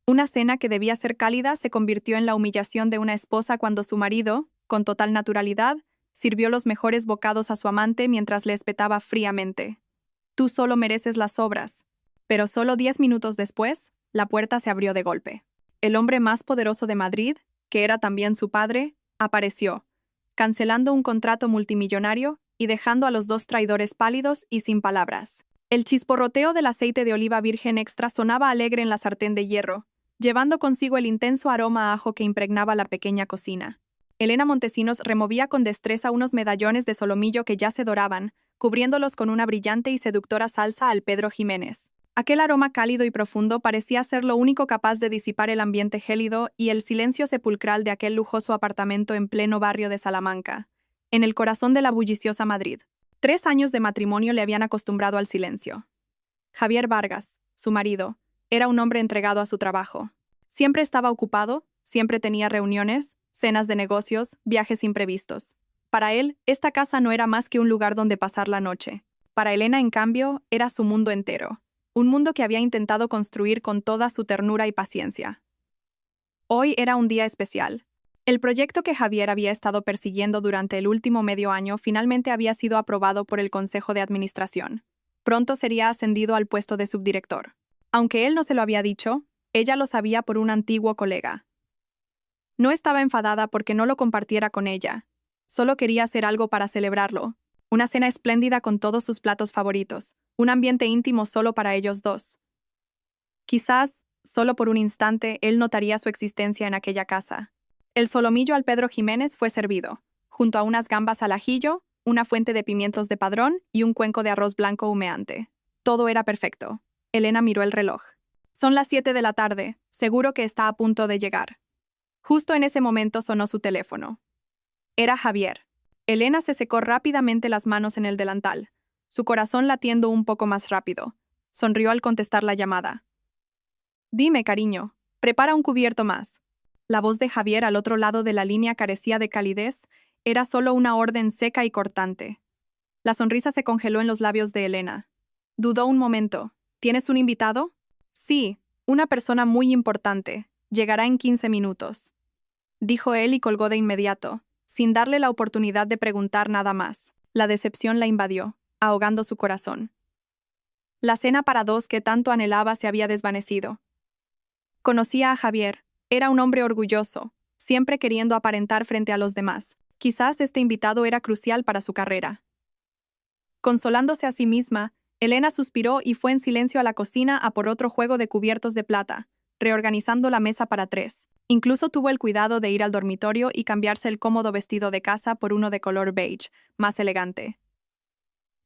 Una cena que debía ser cálida se convirtió en la humillación de una esposa cuando su marido, con total naturalidad, sirvió los mejores bocados a su amante mientras le espetaba fríamente. Tú solo mereces las sobras. Pero solo 10 minutos después, la puerta se abrió de golpe. El hombre más poderoso de Madrid, que era también su padre, apareció, cancelando un contrato multimillonario y dejando a los dos traidores pálidos y sin palabras. El chisporroteo del aceite de oliva virgen extra sonaba alegre en la sartén de hierro, llevando consigo el intenso aroma a ajo que impregnaba la pequeña cocina. Elena Montesinos removía con destreza unos medallones de solomillo que ya se doraban, cubriéndolos con una brillante y seductora salsa al Pedro Jiménez. Aquel aroma cálido y profundo parecía ser lo único capaz de disipar el ambiente gélido y el silencio sepulcral de aquel lujoso apartamento en pleno barrio de Salamanca, en el corazón de la bulliciosa Madrid. 3 años de matrimonio le habían acostumbrado al silencio. Javier Vargas, su marido, era un hombre entregado a su trabajo. Siempre estaba ocupado, siempre tenía reuniones, cenas de negocios, viajes imprevistos. Para él, esta casa no era más que un lugar donde pasar la noche. Para Elena, en cambio, era su mundo entero. Un mundo que había intentado construir con toda su ternura y paciencia. Hoy era un día especial. El proyecto que Javier había estado persiguiendo durante el último medio año finalmente había sido aprobado por el Consejo de Administración. Pronto sería ascendido al puesto de subdirector. Aunque él no se lo había dicho, ella lo sabía por un antiguo colega. No estaba enfadada porque no lo compartiera con ella. Solo quería hacer algo para celebrarlo. Una cena espléndida con todos sus platos favoritos. Un ambiente íntimo solo para ellos dos. Quizás, solo por un instante, él notaría su existencia en aquella casa. El solomillo al Pedro Jiménez fue servido, junto a unas gambas al ajillo, una fuente de pimientos de Padrón y un cuenco de arroz blanco humeante. Todo era perfecto. Elena miró el reloj. Son las 7 de la tarde, seguro que está a punto de llegar. Justo en ese momento sonó su teléfono. Era Javier. Elena se secó rápidamente las manos en el delantal, su corazón latiendo un poco más rápido. Sonrió al contestar la llamada. Dime, cariño, prepara un cubierto más. La voz de Javier al otro lado de la línea carecía de calidez, era solo una orden seca y cortante. La sonrisa se congeló en los labios de Elena. Dudó un momento. ¿Tienes un invitado? Sí, una persona muy importante. Llegará en 15 minutos. Dijo él y colgó de inmediato, sin darle la oportunidad de preguntar nada más. La decepción la invadió, ahogando su corazón. La cena para dos que tanto anhelaba se había desvanecido. Conocía a Javier. Era un hombre orgulloso, siempre queriendo aparentar frente a los demás. Quizás este invitado era crucial para su carrera. Consolándose a sí misma, Elena suspiró y fue en silencio a la cocina a por otro juego de cubiertos de plata, reorganizando la mesa para 3. Incluso tuvo el cuidado de ir al dormitorio y cambiarse el cómodo vestido de casa por uno de color beige, más elegante.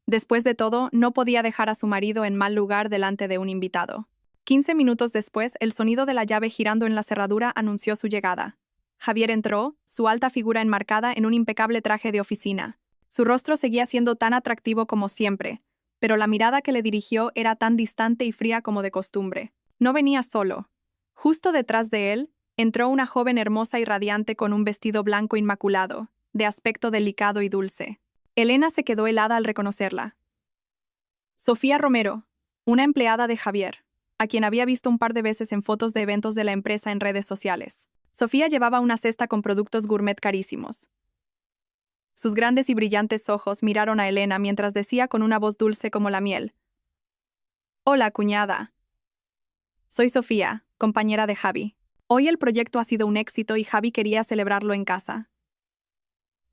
Después de todo, no podía dejar a su marido en mal lugar delante de un invitado. 15 minutos después, el sonido de la llave girando en la cerradura anunció su llegada. Javier entró, su alta figura enmarcada en un impecable traje de oficina. Su rostro seguía siendo tan atractivo como siempre, pero la mirada que le dirigió era tan distante y fría como de costumbre. No venía solo. Justo detrás de él, entró una joven hermosa y radiante con un vestido blanco inmaculado, de aspecto delicado y dulce. Elena se quedó helada al reconocerla. Sofía Romero, una empleada de Javier, a quien había visto un par de veces en fotos de eventos de la empresa en redes sociales. Sofía llevaba una cesta con productos gourmet carísimos. Sus grandes y brillantes ojos miraron a Elena mientras decía con una voz dulce como la miel. Hola, cuñada. Soy Sofía, compañera de Javi. Hoy el proyecto ha sido un éxito y Javi quería celebrarlo en casa.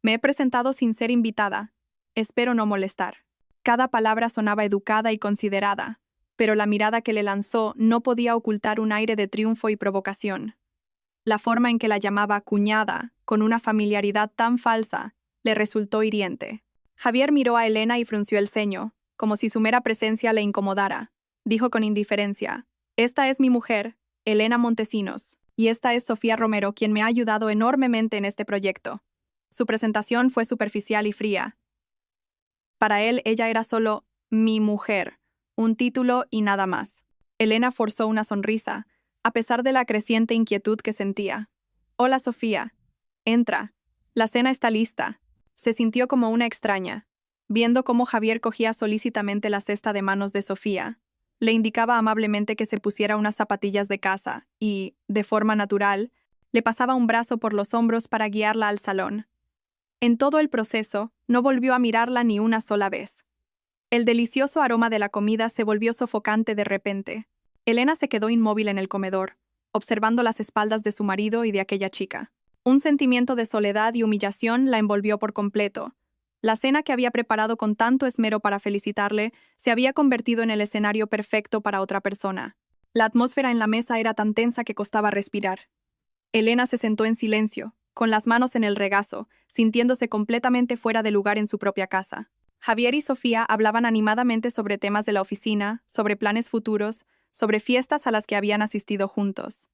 Me he presentado sin ser invitada. Espero no molestar. Cada palabra sonaba educada y considerada, pero la mirada que le lanzó no podía ocultar un aire de triunfo y provocación. La forma en que la llamaba cuñada, con una familiaridad tan falsa, le resultó hiriente. Javier miró a Elena y frunció el ceño, como si su mera presencia le incomodara. Dijo con indiferencia: Esta es mi mujer, Elena Montesinos, y esta es Sofía Romero, quien me ha ayudado enormemente en este proyecto. Su presentación fue superficial y fría. Para él, ella era solo mi mujer, un título y nada más. Elena forzó una sonrisa, a pesar de la creciente inquietud que sentía. Hola, Sofía. Entra. La cena está lista. Se sintió como una extraña, viendo cómo Javier cogía solícitamente la cesta de manos de Sofía. le indicaba amablemente que se pusiera unas zapatillas de casa y, de forma natural, le pasaba un brazo por los hombros para guiarla al salón. En todo el proceso, no volvió a mirarla ni una sola vez. El delicioso aroma de la comida se volvió sofocante de repente. Elena se quedó inmóvil en el comedor, observando las espaldas de su marido y de aquella chica. Un sentimiento de soledad y humillación la envolvió por completo. La cena que había preparado con tanto esmero para felicitarle se había convertido en el escenario perfecto para otra persona. La atmósfera en la mesa era tan tensa que costaba respirar. Elena se sentó en silencio, con las manos en el regazo, sintiéndose completamente fuera de lugar en su propia casa. Javier y Sofía hablaban animadamente sobre temas de la oficina, sobre planes futuros, sobre fiestas a las que habían asistido juntos.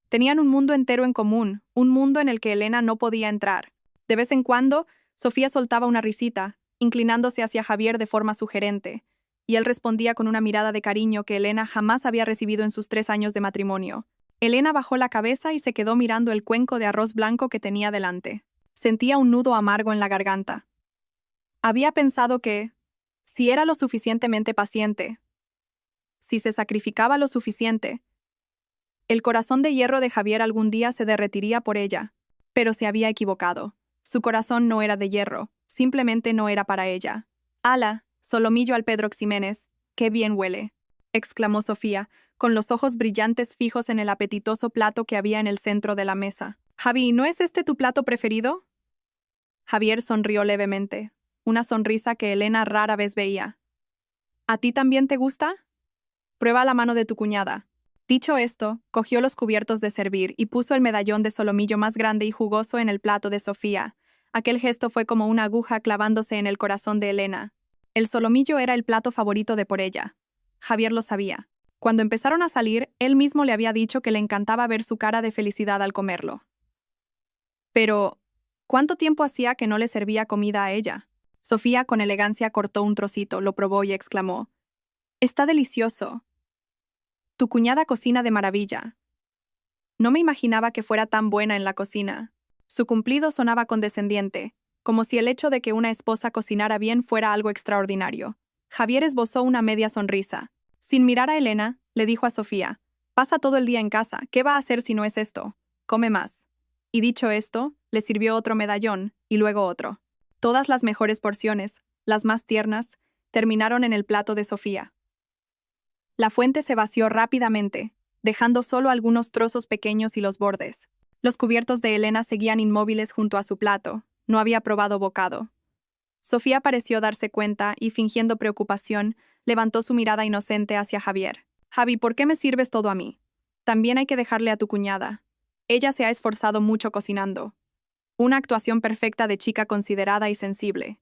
Tenían un mundo entero en común, un mundo en el que Elena no podía entrar. De vez en cuando, Sofía soltaba una risita, inclinándose hacia Javier de forma sugerente, y él respondía con una mirada de cariño que Elena jamás había recibido en sus 3 años de matrimonio. Elena bajó la cabeza y se quedó mirando el cuenco de arroz blanco que tenía delante. Sentía un nudo amargo en la garganta. Había pensado que, si era lo suficientemente paciente, si se sacrificaba lo suficiente, el corazón de hierro de Javier algún día se derretiría por ella, pero se había equivocado. Su corazón no era de hierro, simplemente no era para ella. «¡Ala, solomillo al Pedro Ximénez! ¡Qué bien huele!», exclamó Sofía, con los ojos brillantes fijos en el apetitoso plato que había en el centro de la mesa. «Javi, ¿no es este tu plato preferido?». Javier sonrió levemente, una sonrisa que Elena rara vez veía. «¿A ti también te gusta? Prueba la mano de tu cuñada». Dicho esto, cogió los cubiertos de servir y puso el medallón de solomillo más grande y jugoso en el plato de Sofía. Aquel gesto fue como una aguja clavándose en el corazón de Elena. El solomillo era el plato favorito de por ella. Javier lo sabía. Cuando empezaron a salir, él mismo le había dicho que le encantaba ver su cara de felicidad al comerlo. Pero, ¿cuánto tiempo hacía que no le servía comida a ella? Sofía con elegancia cortó un trocito, lo probó y exclamó: «Está delicioso. Tu cuñada cocina de maravilla». No me imaginaba que fuera tan buena en la cocina. Su cumplido sonaba condescendiente, como si el hecho de que una esposa cocinara bien fuera algo extraordinario. Javier esbozó una media sonrisa. Sin mirar a Elena, le dijo a Sofía: «Pasa todo el día en casa, ¿qué va a hacer si no es esto? Come más». Y dicho esto, le sirvió otro medallón, y luego otro. Todas las mejores porciones, las más tiernas, terminaron en el plato de Sofía. La fuente se vació rápidamente, dejando solo algunos trozos pequeños y los bordes. Los cubiertos de Elena seguían inmóviles junto a su plato. No había probado bocado. Sofía pareció darse cuenta y, fingiendo preocupación, levantó su mirada inocente hacia Javier. «Javi, ¿por qué me sirves todo a mí? También hay que dejarle a tu cuñada. Ella se ha esforzado mucho cocinando». Una actuación perfecta de chica considerada y sensible.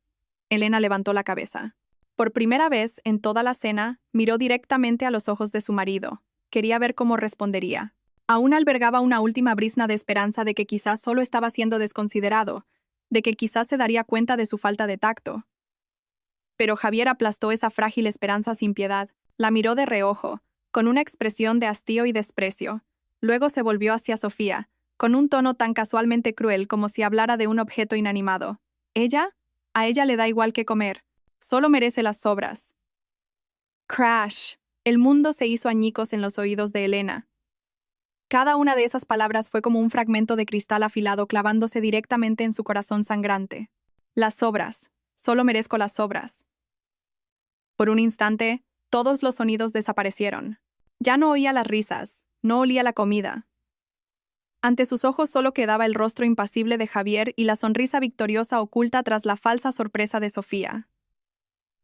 Elena levantó la cabeza. Por primera vez en toda la cena, miró directamente a los ojos de su marido. Quería ver cómo respondería. Aún albergaba una última brizna de esperanza de que quizás solo estaba siendo desconsiderado, de que quizás se daría cuenta de su falta de tacto. Pero Javier aplastó esa frágil esperanza sin piedad. La miró de reojo, con una expresión de hastío y desprecio. Luego se volvió hacia Sofía, con un tono tan casualmente cruel como si hablara de un objeto inanimado. ¿Ella? A ella le da igual qué comer. Solo merece las sobras. Crash. El mundo se hizo añicos en los oídos de Elena. Cada una de esas palabras fue como un fragmento de cristal afilado clavándose directamente en su corazón sangrante. Las sobras. Solo merezco las sobras. Por un instante, todos los sonidos desaparecieron. Ya no oía las risas, no olía la comida. Ante sus ojos solo quedaba el rostro impasible de Javier y la sonrisa victoriosa oculta tras la falsa sorpresa de Sofía.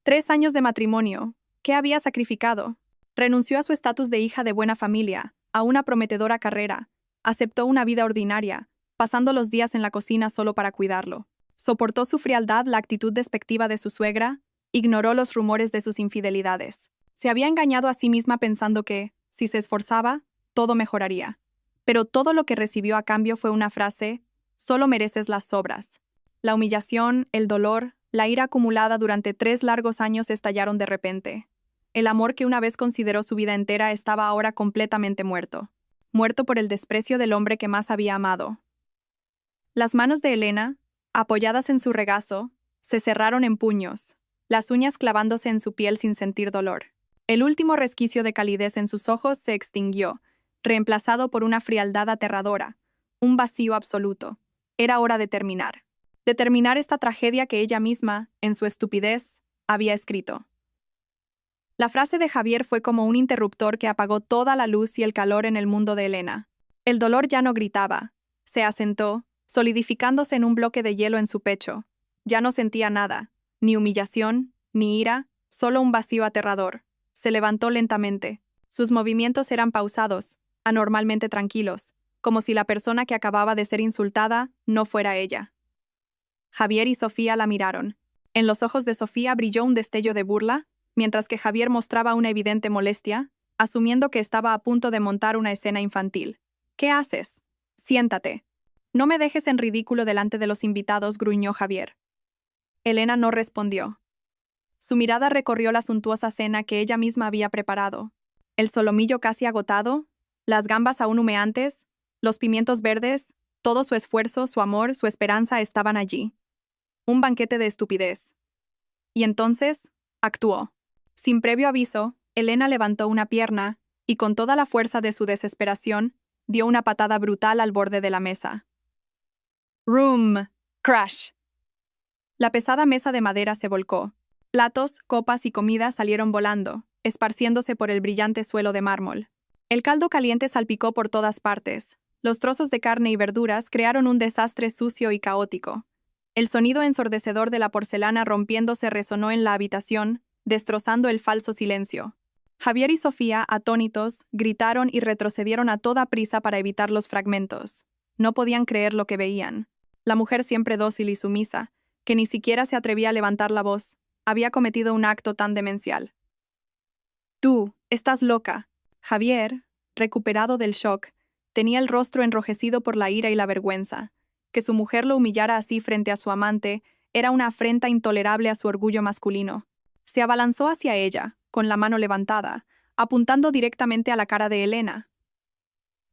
3 años de matrimonio. ¿Qué había sacrificado? Renunció a su estatus de hija de buena familia, a una prometedora carrera, aceptó una vida ordinaria, pasando los días en la cocina solo para cuidarlo. Soportó su frialdad la actitud despectiva de su suegra, ignoró los rumores de sus infidelidades. Se había engañado a sí misma pensando que, si se esforzaba, todo mejoraría. Pero todo lo que recibió a cambio fue una frase: «Solo mereces las sobras». La humillación, el dolor, la ira acumulada durante 3 largos años estallaron de repente. El amor que una vez consideró su vida entera estaba ahora completamente muerto. Muerto por el desprecio del hombre que más había amado. Las manos de Elena, apoyadas en su regazo, se cerraron en puños, las uñas clavándose en su piel sin sentir dolor. El último resquicio de calidez en sus ojos se extinguió, reemplazado por una frialdad aterradora, un vacío absoluto. Era hora de terminar. De terminar esta tragedia que ella misma, en su estupidez, había escrito. La frase de Javier fue como un interruptor que apagó toda la luz y el calor en el mundo de Elena. El dolor ya no gritaba. Se asentó, solidificándose en un bloque de hielo en su pecho. Ya no sentía nada, ni humillación, ni ira, solo un vacío aterrador. Se levantó lentamente. Sus movimientos eran pausados, anormalmente tranquilos, como si la persona que acababa de ser insultada no fuera ella. Javier y Sofía la miraron. En los ojos de Sofía brilló un destello de burla, mientras que Javier mostraba una evidente molestia, asumiendo que estaba a punto de montar una escena infantil. ¿Qué haces? Siéntate. No me dejes en ridículo delante de los invitados, gruñó Javier. Elena no respondió. Su mirada recorrió la suntuosa cena que ella misma había preparado. El solomillo casi agotado, las gambas aún humeantes, los pimientos verdes, todo su esfuerzo, su amor, su esperanza estaban allí. Un banquete de estupidez. Y entonces, actuó. Sin previo aviso, Elena levantó una pierna y con toda la fuerza de su desesperación, dio una patada brutal al borde de la mesa. ¡Rum! ¡Crash! La pesada mesa de madera se volcó. Platos, copas y comida salieron volando, esparciéndose por el brillante suelo de mármol. El caldo caliente salpicó por todas partes. Los trozos de carne y verduras crearon un desastre sucio y caótico. El sonido ensordecedor de la porcelana rompiéndose resonó en la habitación, destrozando el falso silencio. Javier y Sofía, atónitos, gritaron y retrocedieron a toda prisa para evitar los fragmentos. No podían creer lo que veían. La mujer siempre dócil y sumisa, que ni siquiera se atrevía a levantar la voz, había cometido un acto tan demencial. Tú, estás loca. Javier, recuperado del shock, tenía el rostro enrojecido por la ira y la vergüenza. Que su mujer lo humillara así frente a su amante era una afrenta intolerable a su orgullo masculino. Se abalanzó hacia ella, con la mano levantada, apuntando directamente a la cara de Elena.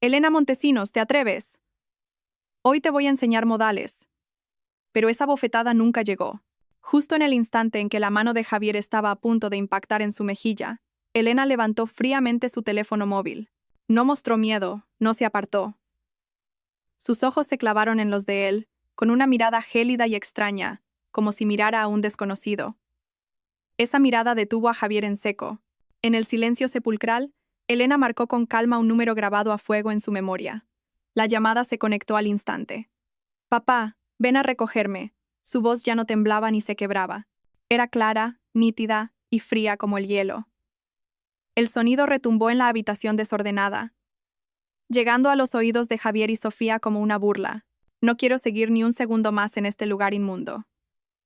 «Elena Montesinos, ¿te atreves? Hoy te voy a enseñar modales». Pero esa bofetada nunca llegó. Justo en el instante en que la mano de Javier estaba a punto de impactar en su mejilla, Elena levantó fríamente su teléfono móvil. No mostró miedo, no se apartó. Sus ojos se clavaron en los de él, con una mirada gélida y extraña, como si mirara a un desconocido. Esa mirada detuvo a Javier en seco. En el silencio sepulcral, Elena marcó con calma un número grabado a fuego en su memoria. La llamada se conectó al instante. «Papá, ven a recogerme». Su voz ya no temblaba ni se quebraba. Era clara, nítida y fría como el hielo. El sonido retumbó en la habitación desordenada, llegando a los oídos de Javier y Sofía como una burla. «No quiero seguir ni un segundo más en este lugar inmundo».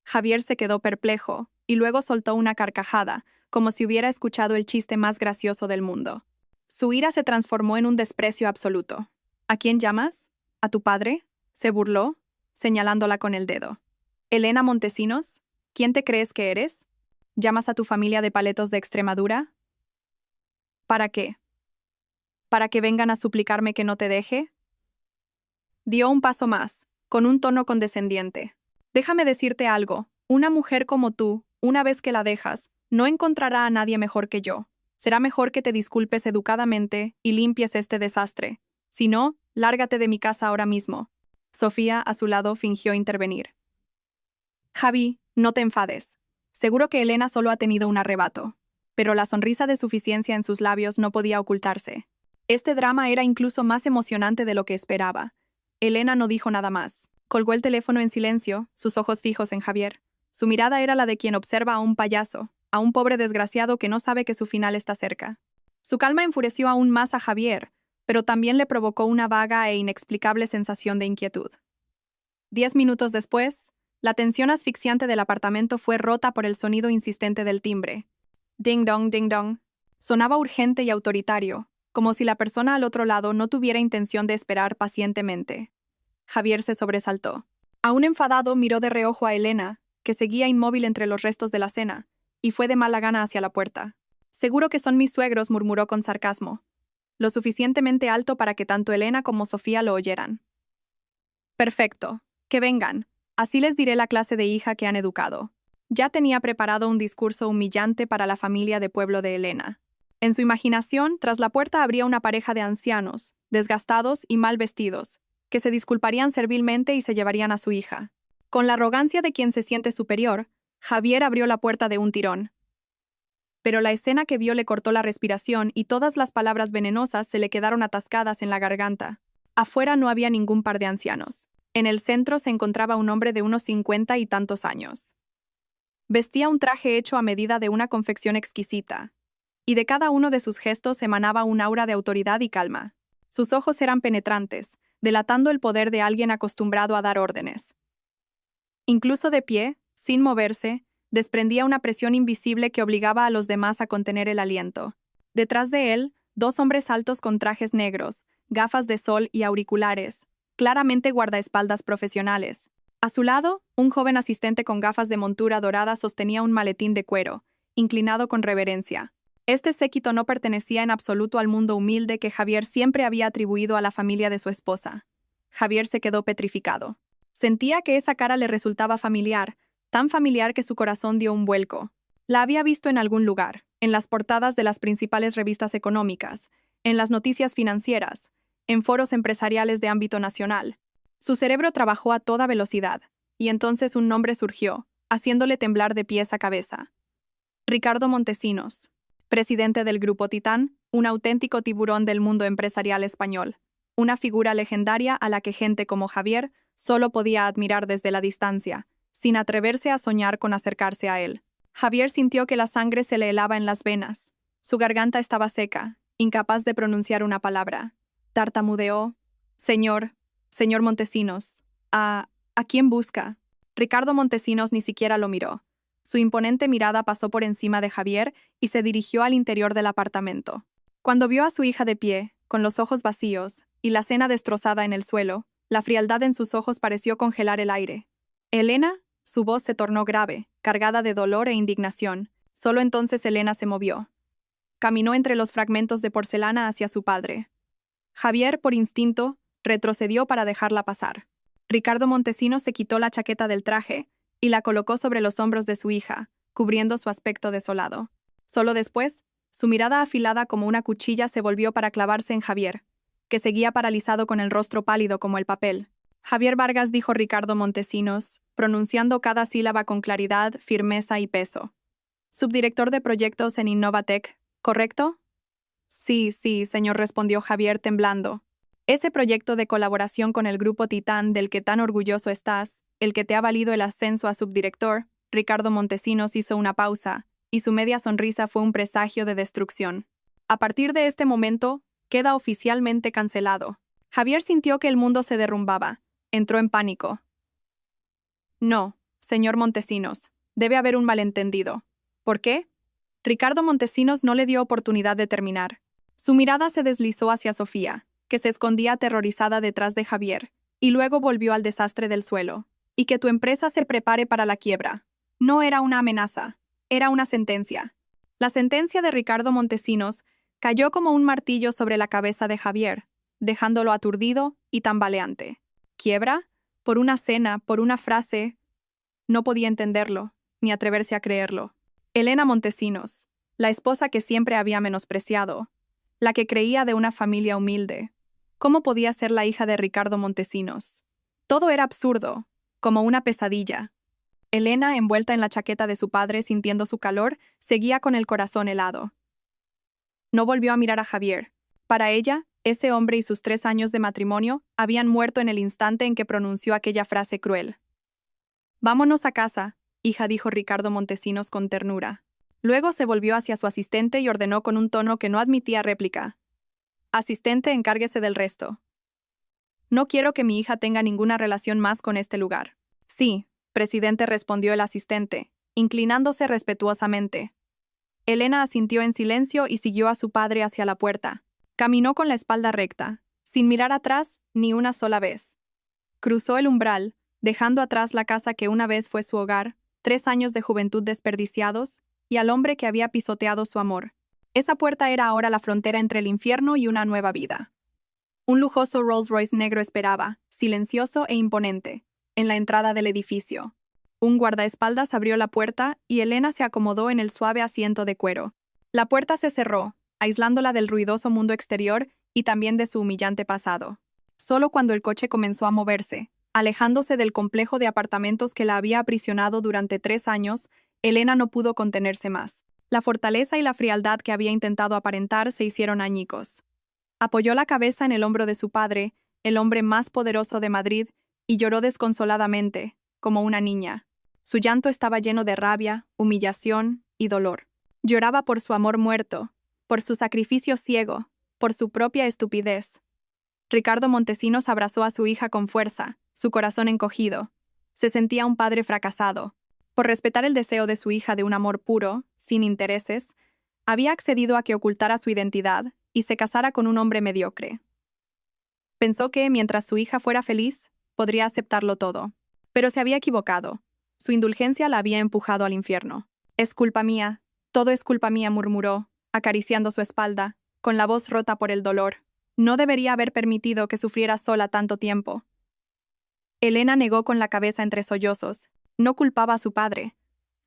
Javier se quedó perplejo, y luego soltó una carcajada, como si hubiera escuchado el chiste más gracioso del mundo. Su ira se transformó en un desprecio absoluto. «¿A quién llamas? ¿A tu padre?», se burló, señalándola con el dedo. «Elena Montesinos, ¿quién te crees que eres? ¿Llamas a tu familia de paletos de Extremadura? ¿Para qué? ¿Para que vengan a suplicarme que no te deje?». Dio un paso más, con un tono condescendiente. «Déjame decirte algo, una mujer como tú, una vez que la dejas, no encontrará a nadie mejor que yo. Será mejor que te disculpes educadamente y limpies este desastre. Si no, lárgate de mi casa ahora mismo». Sofía, a su lado, fingió intervenir. «Javi, no te enfades. Seguro que Elena solo ha tenido un arrebato». Pero la sonrisa de suficiencia en sus labios no podía ocultarse. Este drama era incluso más emocionante de lo que esperaba. Elena no dijo nada más. Colgó el teléfono en silencio, sus ojos fijos en Javier. Su mirada era la de quien observa a un payaso, a un pobre desgraciado que no sabe que su final está cerca. Su calma enfureció aún más a Javier, pero también le provocó una vaga e inexplicable sensación de inquietud. 10 minutos después, la tensión asfixiante del apartamento fue rota por el sonido insistente del timbre. Ding dong, ding dong. Sonaba urgente y autoritario, como si la persona al otro lado no tuviera intención de esperar pacientemente. Javier se sobresaltó. Aún enfadado, miró de reojo a Elena, que seguía inmóvil entre los restos de la cena, y fue de mala gana hacia la puerta. «Seguro que son mis suegros», murmuró con sarcasmo, lo suficientemente alto para que tanto Elena como Sofía lo oyeran. «Perfecto. Que vengan. Así les diré la clase de hija que han educado». Ya tenía preparado un discurso humillante para la familia de pueblo de Elena. En su imaginación, tras la puerta habría una pareja de ancianos, desgastados y mal vestidos, que se disculparían servilmente y se llevarían a su hija. Con la arrogancia de quien se siente superior, Javier abrió la puerta de un tirón. Pero la escena que vio le cortó la respiración y todas las palabras venenosas se le quedaron atascadas en la garganta. Afuera no había ningún par de ancianos. En el centro se encontraba un hombre de unos 50 y tantos años. Vestía un traje hecho a medida de una confección exquisita, y de cada uno de sus gestos emanaba un aura de autoridad y calma. Sus ojos eran penetrantes, delatando el poder de alguien acostumbrado a dar órdenes. Incluso de pie, sin moverse, desprendía una presión invisible que obligaba a los demás a contener el aliento. Detrás de él, dos hombres altos con trajes negros, gafas de sol y auriculares, claramente guardaespaldas profesionales. A su lado, un joven asistente con gafas de montura dorada sostenía un maletín de cuero, inclinado con reverencia. Este séquito no pertenecía en absoluto al mundo humilde que Javier siempre había atribuido a la familia de su esposa. Javier se quedó petrificado. Sentía que esa cara le resultaba familiar, tan familiar que su corazón dio un vuelco. La había visto en algún lugar, en las portadas de las principales revistas económicas, en las noticias financieras, en foros empresariales de ámbito nacional. Su cerebro trabajó a toda velocidad, y entonces un nombre surgió, haciéndole temblar de pies a cabeza. Ricardo Montesinos, presidente del Grupo Titán, un auténtico tiburón del mundo empresarial español, una figura legendaria a la que gente como Javier solo podía admirar desde la distancia, sin atreverse a soñar con acercarse a él. Javier sintió que la sangre se le helaba en las venas. Su garganta estaba seca, incapaz de pronunciar una palabra. Tartamudeó: Señor Montesinos, ¿a quién busca? Ricardo Montesinos ni siquiera lo miró. Su imponente mirada pasó por encima de Javier y se dirigió al interior del apartamento. Cuando vio a su hija de pie, con los ojos vacíos, y la cena destrozada en el suelo, la frialdad en sus ojos pareció congelar el aire. Elena, su voz se tornó grave, cargada de dolor e indignación. Solo entonces Elena se movió. Caminó entre los fragmentos de porcelana hacia su padre. Javier, por instinto, retrocedió para dejarla pasar. Ricardo Montesinos se quitó la chaqueta del traje y la colocó sobre los hombros de su hija, cubriendo su aspecto desolado. Solo después, su mirada afilada como una cuchilla se volvió para clavarse en Javier, que seguía paralizado con el rostro pálido como el papel. Javier Vargas, dijo Ricardo Montesinos, pronunciando cada sílaba con claridad, firmeza y peso. Subdirector de proyectos en Innovatec, ¿correcto? Sí, señor, respondió Javier temblando. Ese proyecto de colaboración con el Grupo Titán del que tan orgulloso estás, el que te ha valido el ascenso a subdirector. Ricardo Montesinos hizo una pausa, y su media sonrisa fue un presagio de destrucción. A partir de este momento, queda oficialmente cancelado. Javier sintió que el mundo se derrumbaba. Entró en pánico. No, señor Montesinos, debe haber un malentendido. ¿Por qué? Ricardo Montesinos no le dio oportunidad de terminar. Su mirada se deslizó hacia Sofía, que se escondía aterrorizada detrás de Javier, y luego volvió al desastre del suelo. Y que tu empresa se prepare para la quiebra. No era una amenaza, era una sentencia. La sentencia de Ricardo Montesinos cayó como un martillo sobre la cabeza de Javier, dejándolo aturdido y tambaleante. ¿Quiebra? ¿Por una cena? ¿Por una frase? No podía entenderlo, ni atreverse a creerlo. Elena Montesinos, la esposa que siempre había menospreciado, la que creía de una familia humilde. ¿Cómo podía ser la hija de Ricardo Montesinos? Todo era absurdo, como una pesadilla. Elena, envuelta en la chaqueta de su padre, sintiendo su calor, seguía con el corazón helado. No volvió a mirar a Javier. Para ella, ese hombre y sus 3 años de matrimonio habían muerto en el instante en que pronunció aquella frase cruel. «Vámonos a casa», hija, dijo Ricardo Montesinos con ternura. Luego se volvió hacia su asistente y ordenó con un tono que no admitía réplica: «Asistente, encárguese del resto. No quiero que mi hija tenga ninguna relación más con este lugar». «Sí, presidente», respondió el asistente, inclinándose respetuosamente. Elena asintió en silencio y siguió a su padre hacia la puerta. Caminó con la espalda recta, sin mirar atrás ni una sola vez. Cruzó el umbral, dejando atrás la casa que una vez fue su hogar, 3 años de juventud desperdiciados, y al hombre que había pisoteado su amor. Esa puerta era ahora la frontera entre el infierno y una nueva vida. Un lujoso Rolls Royce negro esperaba, silencioso e imponente, en la entrada del edificio. Un guardaespaldas abrió la puerta y Elena se acomodó en el suave asiento de cuero. La puerta se cerró, aislándola del ruidoso mundo exterior y también de su humillante pasado. Solo cuando el coche comenzó a moverse, alejándose del complejo de apartamentos que la había aprisionado durante 3 años, Elena no pudo contenerse más. La fortaleza y la frialdad que había intentado aparentar se hicieron añicos. Apoyó la cabeza en el hombro de su padre, el hombre más poderoso de Madrid, y lloró desconsoladamente, como una niña. Su llanto estaba lleno de rabia, humillación y dolor. Lloraba por su amor muerto, por su sacrificio ciego, por su propia estupidez. Ricardo Montesinos abrazó a su hija con fuerza, su corazón encogido. Se sentía un padre fracasado. Por respetar el deseo de su hija de un amor puro, sin intereses, había accedido a que ocultara su identidad y se casara con un hombre mediocre. Pensó que, mientras su hija fuera feliz, podría aceptarlo todo. Pero se había equivocado. Su indulgencia la había empujado al infierno. «Es culpa mía, todo es culpa mía», murmuró, acariciando su espalda, con la voz rota por el dolor. No debería haber permitido que sufriera sola tanto tiempo. Elena negó con la cabeza entre sollozos. No culpaba a su padre.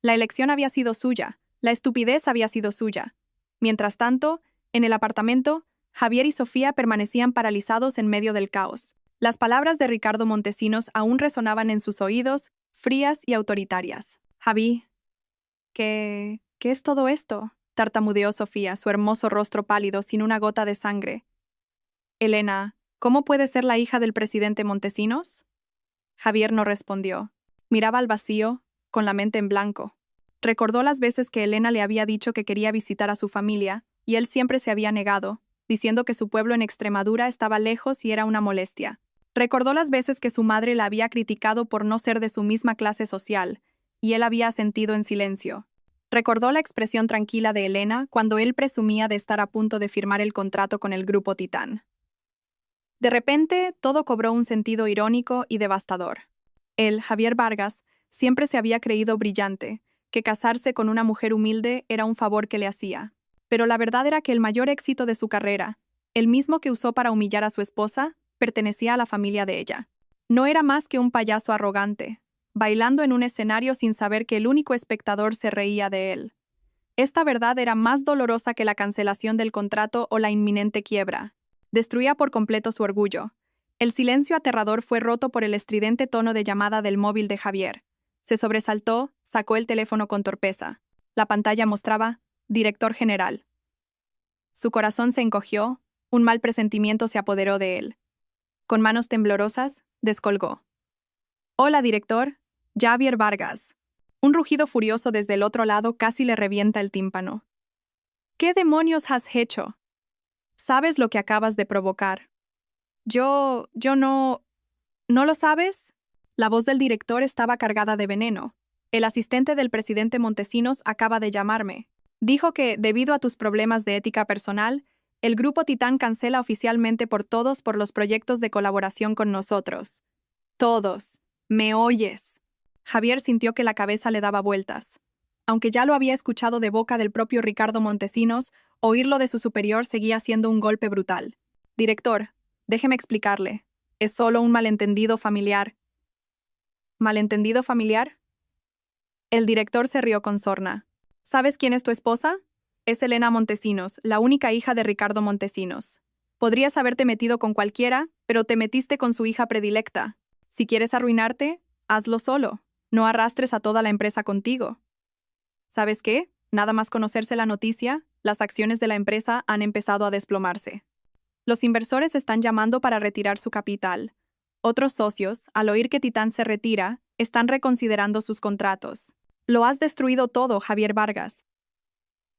La elección había sido suya, la estupidez había sido suya. Mientras tanto, en el apartamento, Javier y Sofía permanecían paralizados en medio del caos. Las palabras de Ricardo Montesinos aún resonaban en sus oídos, frías y autoritarias. «Javi, ¿qué es todo esto?», tartamudeó Sofía, su hermoso rostro pálido sin una gota de sangre. «Elena, ¿cómo puede ser la hija del presidente Montesinos?». Javier no respondió. Miraba al vacío, con la mente en blanco. Recordó las veces que Elena le había dicho que quería visitar a su familia, y él siempre se había negado, diciendo que su pueblo en Extremadura estaba lejos y era una molestia. Recordó las veces que su madre la había criticado por no ser de su misma clase social, y él había asentido en silencio. Recordó la expresión tranquila de Elena cuando él presumía de estar a punto de firmar el contrato con el Grupo Titán. De repente, todo cobró un sentido irónico y devastador. Él, Javier Vargas, siempre se había creído brillante, que casarse con una mujer humilde era un favor que le hacía. Pero la verdad era que el mayor éxito de su carrera, el mismo que usó para humillar a su esposa, pertenecía a la familia de ella. No era más que un payaso arrogante, bailando en un escenario sin saber que el único espectador se reía de él. Esta verdad era más dolorosa que la cancelación del contrato o la inminente quiebra. Destruía por completo su orgullo. El silencio aterrador fue roto por el estridente tono de llamada del móvil de Javier. Se sobresaltó, sacó el teléfono con torpeza. La pantalla mostraba «Director General». Su corazón se encogió, un mal presentimiento se apoderó de él. Con manos temblorosas, descolgó. «Hola, director. Javier Vargas». Un rugido furioso desde el otro lado casi le revienta el tímpano. «¿Qué demonios has hecho? Sabes lo que acabas de provocar». Yo no... ¿No lo sabes? La voz del director estaba cargada de veneno. «El asistente del presidente Montesinos acaba de llamarme. Dijo que, debido a tus problemas de ética personal, el Grupo Titán cancela oficialmente por todos por los proyectos de colaboración con nosotros». «Todos. ¿Me oyes?». Javier sintió que la cabeza le daba vueltas. Aunque ya lo había escuchado de boca del propio Ricardo Montesinos, oírlo de su superior seguía siendo un golpe brutal. «Director, déjeme explicarle. Es solo un malentendido familiar». «¿Malentendido familiar?». El director se rió con sorna. «¿Sabes quién es tu esposa? Es Elena Montesinos, la única hija de Ricardo Montesinos. Podrías haberte metido con cualquiera, pero te metiste con su hija predilecta. Si quieres arruinarte, hazlo solo. No arrastres a toda la empresa contigo». ¿Sabes qué? Nada más conocerse la noticia, las acciones de la empresa han empezado a desplomarse. Los inversores están llamando para retirar su capital. Otros socios, al oír que Titán se retira, están reconsiderando sus contratos. Lo has destruido todo, Javier Vargas.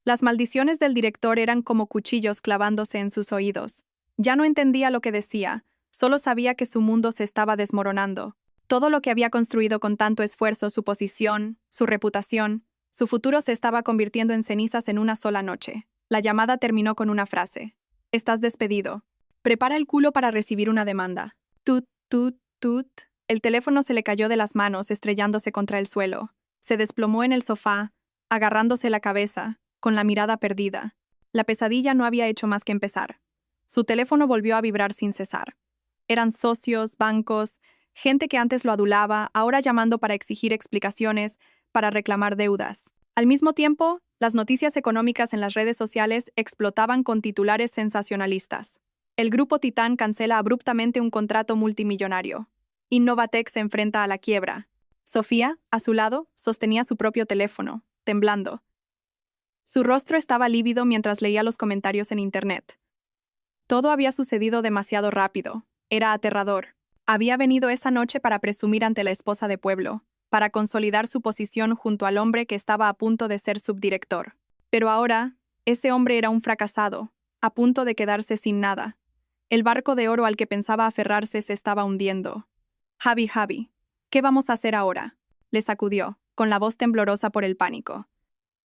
Las maldiciones del director eran como cuchillos clavándose en sus oídos. Ya no entendía lo que decía, solo sabía que su mundo se estaba desmoronando. Todo lo que había construido con tanto esfuerzo, su posición, su reputación, su futuro se estaba convirtiendo en cenizas en una sola noche. La llamada terminó con una frase. «Estás despedido. Prepara el culo para recibir una demanda». Tut, tut, tut. El teléfono se le cayó de las manos, estrellándose contra el suelo. Se desplomó en el sofá, agarrándose la cabeza, con la mirada perdida. La pesadilla no había hecho más que empezar. Su teléfono volvió a vibrar sin cesar. Eran socios, bancos, Gente que antes lo adulaba, ahora llamando para exigir explicaciones, para reclamar deudas. Al mismo tiempo, las noticias económicas en las redes sociales explotaban con titulares sensacionalistas. El grupo Titán cancela abruptamente un contrato multimillonario. Innovatec se enfrenta a la quiebra. Sofía, a su lado, sostenía su propio teléfono, temblando. Su rostro estaba lívido mientras leía los comentarios en Internet. Todo había sucedido demasiado rápido. Era aterrador. Había venido esa noche para presumir ante la esposa de pueblo, para consolidar su posición junto al hombre que estaba a punto de ser subdirector. Pero ahora, ese hombre era un fracasado, a punto de quedarse sin nada. El barco de oro al que pensaba aferrarse se estaba hundiendo. Javi, ¿qué vamos a hacer ahora?, le sacudió, con la voz temblorosa por el pánico.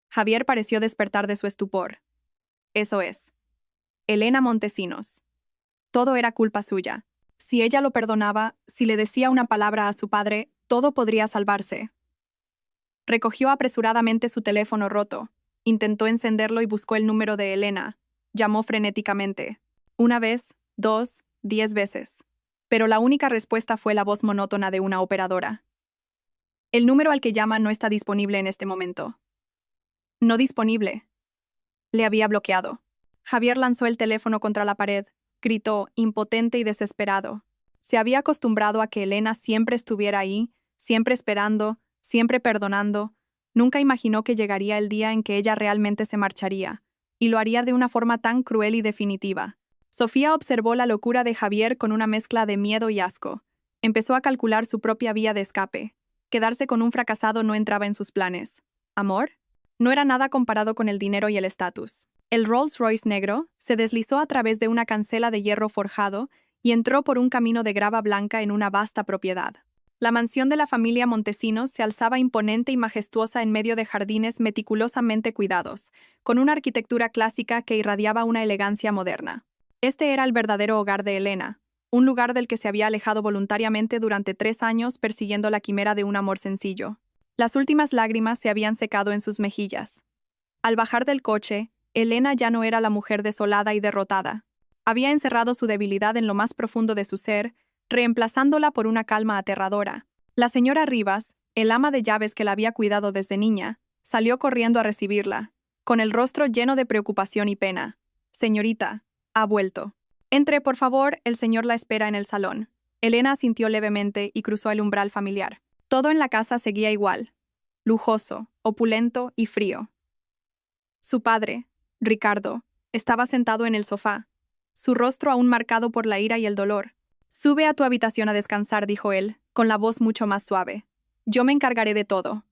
Javier pareció despertar de su estupor. Eso es. Elena Montesinos. Todo era culpa suya. Si ella lo perdonaba, si le decía una palabra a su padre, todo podría salvarse. Recogió apresuradamente su teléfono roto, intentó encenderlo y buscó el número de Elena. Llamó frenéticamente. 1 vez, 2, 10 veces. Pero la única respuesta fue la voz monótona de una operadora. El número al que llama no está disponible en este momento. No disponible. Le había bloqueado. Javier lanzó el teléfono contra la pared, gritó, impotente y desesperado. Se había acostumbrado a que Elena siempre estuviera ahí, siempre esperando, siempre perdonando. Nunca imaginó que llegaría el día en que ella realmente se marcharía, y lo haría de una forma tan cruel y definitiva. Sofía observó la locura de Javier con una mezcla de miedo y asco. Empezó a calcular su propia vía de escape. Quedarse con un fracasado no entraba en sus planes. ¿Amor? No era nada comparado con el dinero y el estatus. El Rolls Royce negro se deslizó a través de una cancela de hierro forjado y entró por un camino de grava blanca en una vasta propiedad. La mansión de la familia Montesinos se alzaba imponente y majestuosa en medio de jardines meticulosamente cuidados, con una arquitectura clásica que irradiaba una elegancia moderna. Este era el verdadero hogar de Elena, un lugar del que se había alejado voluntariamente durante 3 años persiguiendo la quimera de un amor sencillo. Las últimas lágrimas se habían secado en sus mejillas. Al bajar del coche, Elena ya no era la mujer desolada y derrotada. Había encerrado su debilidad en lo más profundo de su ser, reemplazándola por una calma aterradora. La señora Rivas, el ama de llaves que la había cuidado desde niña, salió corriendo a recibirla, con el rostro lleno de preocupación y pena. «Señorita, ha vuelto. Entre, por favor, el señor la espera en el salón». Elena asintió levemente y cruzó el umbral familiar. Todo en la casa seguía igual, lujoso, opulento y frío. Su padre, Ricardo, estaba sentado en el sofá, su rostro aún marcado por la ira y el dolor. «Sube a tu habitación a descansar», dijo él, con la voz mucho más suave. «Yo me encargaré de todo».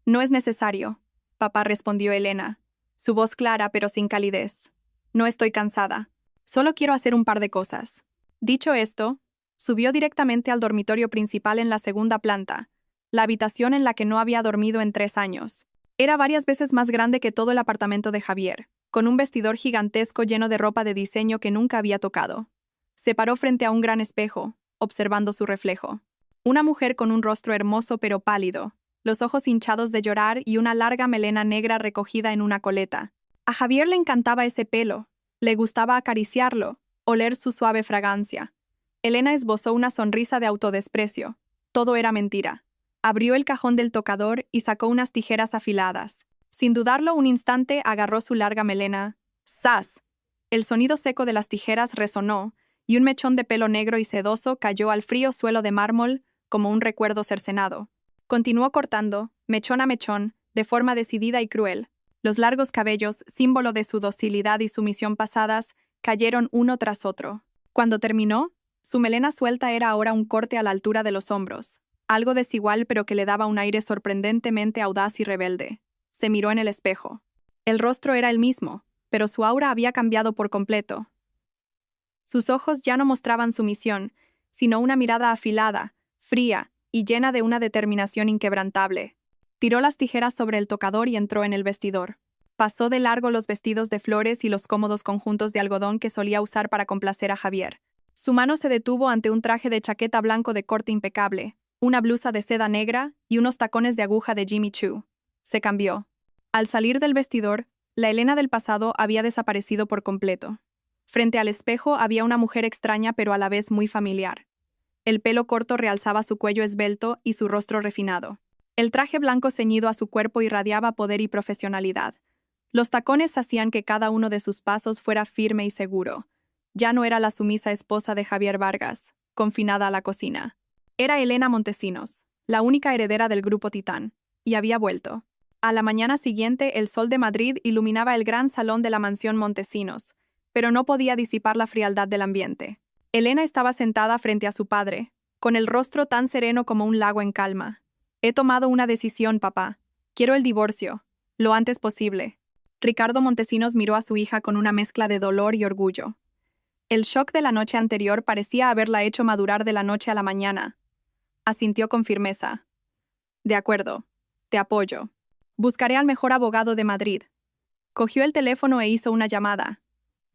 «No es necesario», papá, respondió Elena, su voz clara pero sin calidez. «No estoy cansada. Solo quiero hacer un par de cosas». Dicho esto, subió directamente al dormitorio principal en la segunda planta, la habitación en la que no había dormido en 3 años. Era varias veces más grande que todo el apartamento de Javier, con un vestidor gigantesco lleno de ropa de diseño que nunca había tocado. Se paró frente a un gran espejo, observando su reflejo. Una mujer con un rostro hermoso pero pálido, los ojos hinchados de llorar y una larga melena negra recogida en una coleta. A Javier le encantaba ese pelo, le gustaba acariciarlo, oler su suave fragancia. Elena esbozó una sonrisa de autodesprecio. Todo era mentira. Abrió el cajón del tocador y sacó unas tijeras afiladas. Sin dudarlo un instante, agarró su larga melena. ¡Zas! El sonido seco de las tijeras resonó, y un mechón de pelo negro y sedoso cayó al frío suelo de mármol como un recuerdo cercenado. Continuó cortando, mechón a mechón, de forma decidida y cruel. Los largos cabellos, símbolo de su docilidad y sumisión pasadas, cayeron uno tras otro. Cuando terminó, su melena suelta era ahora un corte a la altura de los hombros, algo desigual pero que le daba un aire sorprendentemente audaz y rebelde. Se miró en el espejo. El rostro era el mismo, pero su aura había cambiado por completo. Sus ojos ya no mostraban sumisión, sino una mirada afilada, fría y llena de una determinación inquebrantable. Tiró las tijeras sobre el tocador y entró en el vestidor. Pasó de largo los vestidos de flores y los cómodos conjuntos de algodón que solía usar para complacer a Javier. Su mano se detuvo ante un traje de chaqueta blanco de corte impecable, una blusa de seda negra y unos tacones de aguja de Jimmy Choo. Se cambió. Al salir del vestidor, la Elena del pasado había desaparecido por completo. Frente al espejo había una mujer extraña pero a la vez muy familiar. El pelo corto realzaba su cuello esbelto y su rostro refinado. El traje blanco ceñido a su cuerpo irradiaba poder y profesionalidad. Los tacones hacían que cada uno de sus pasos fuera firme y seguro. Ya no era la sumisa esposa de Javier Vargas, confinada a la cocina. Era Elena Montesinos, la única heredera del Grupo Titán, y había vuelto. A la mañana siguiente, el sol de Madrid iluminaba el gran salón de la mansión Montesinos, pero no podía disipar la frialdad del ambiente. Elena estaba sentada frente a su padre, con el rostro tan sereno como un lago en calma. He tomado una decisión, papá. Quiero el divorcio, lo antes posible. Ricardo Montesinos miró a su hija con una mezcla de dolor y orgullo. El shock de la noche anterior parecía haberla hecho madurar de la noche a la mañana. Asintió con firmeza. De acuerdo, te apoyo. Buscaré al mejor abogado de Madrid. Cogió el teléfono e hizo una llamada.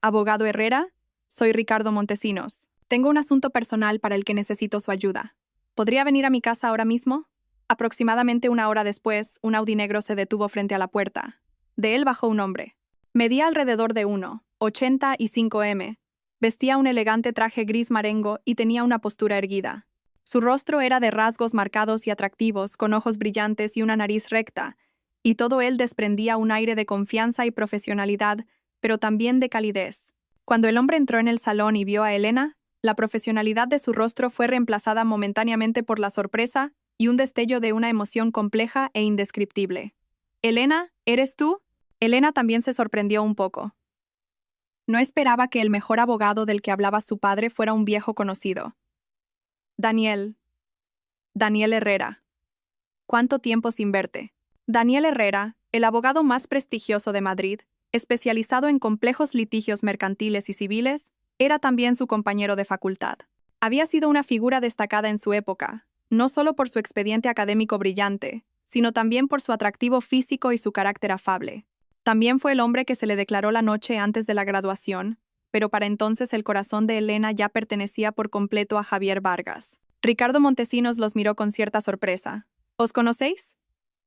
Abogado Herrera, soy Ricardo Montesinos. Tengo un asunto personal para el que necesito su ayuda. ¿Podría venir a mi casa ahora mismo? Aproximadamente una hora después, un Audi negro se detuvo frente a la puerta. De él bajó un hombre. Medía alrededor de 1,85 m. Vestía un elegante traje gris marengo y tenía una postura erguida. Su rostro era de rasgos marcados y atractivos, con ojos brillantes y una nariz recta, y todo él desprendía un aire de confianza y profesionalidad, pero también de calidez. Cuando el hombre entró en el salón y vio a Elena, la profesionalidad de su rostro fue reemplazada momentáneamente por la sorpresa y un destello de una emoción compleja e indescriptible. «Elena, ¿eres tú?» Elena también se sorprendió un poco. No esperaba que el mejor abogado del que hablaba su padre fuera un viejo conocido. Daniel Herrera. ¿Cuánto tiempo sin verte? Daniel Herrera, el abogado más prestigioso de Madrid, especializado en complejos litigios mercantiles y civiles, era también su compañero de facultad. Había sido una figura destacada en su época, no solo por su expediente académico brillante, sino también por su atractivo físico y su carácter afable. También fue el hombre que se le declaró la noche antes de la graduación, pero para entonces el corazón de Elena ya pertenecía por completo a Javier Vargas. Ricardo Montesinos los miró con cierta sorpresa. ¿Os conocéis?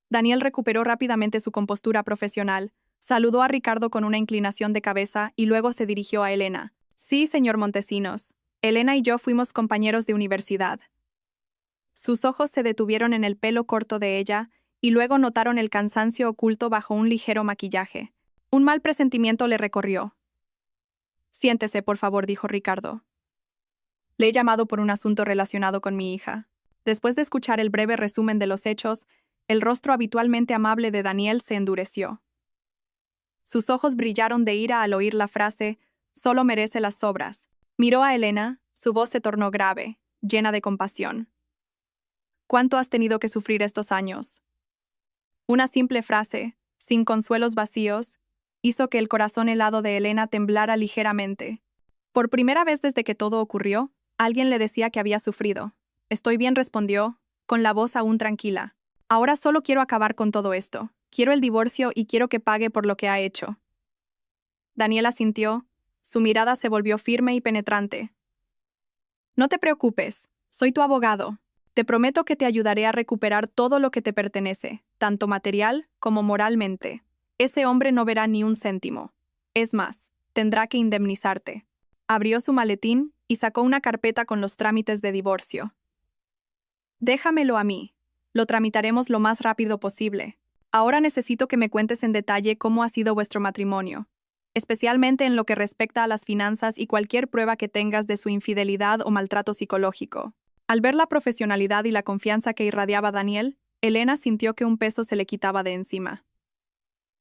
Daniel recuperó rápidamente su compostura profesional, saludó a Ricardo con una inclinación de cabeza y luego se dirigió a Elena. Sí, señor Montesinos. Elena y yo fuimos compañeros de universidad. Sus ojos se detuvieron en el pelo corto de ella y luego notaron el cansancio oculto bajo un ligero maquillaje. Un mal presentimiento le recorrió. Siéntese, por favor, dijo Ricardo. Le he llamado por un asunto relacionado con mi hija. Después de escuchar el breve resumen de los hechos, el rostro habitualmente amable de Daniel se endureció. Sus ojos brillaron de ira al oír la frase «solo merece las sobras». Miró a Elena, su voz se tornó grave, llena de compasión. ¿Cuánto has tenido que sufrir estos años? Una simple frase, sin consuelos vacíos, hizo que el corazón helado de Elena temblara ligeramente. Por primera vez desde que todo ocurrió, alguien le decía que había sufrido. «Estoy bien», respondió, con la voz aún tranquila. «Ahora solo quiero acabar con todo esto. Quiero el divorcio y quiero que pague por lo que ha hecho». Daniel asintió, su mirada se volvió firme y penetrante. «No te preocupes, soy tu abogado. Te prometo que te ayudaré a recuperar todo lo que te pertenece, tanto material como moralmente. Ese hombre no verá ni un céntimo. Es más, tendrá que indemnizarte». Abrió su maletín y sacó una carpeta con los trámites de divorcio. «Déjamelo a mí. Lo tramitaremos lo más rápido posible. Ahora necesito que me cuentes en detalle cómo ha sido vuestro matrimonio, especialmente en lo que respecta a las finanzas y cualquier prueba que tengas de su infidelidad o maltrato psicológico». Al ver la profesionalidad y la confianza que irradiaba Daniel, Elena sintió que un peso se le quitaba de encima.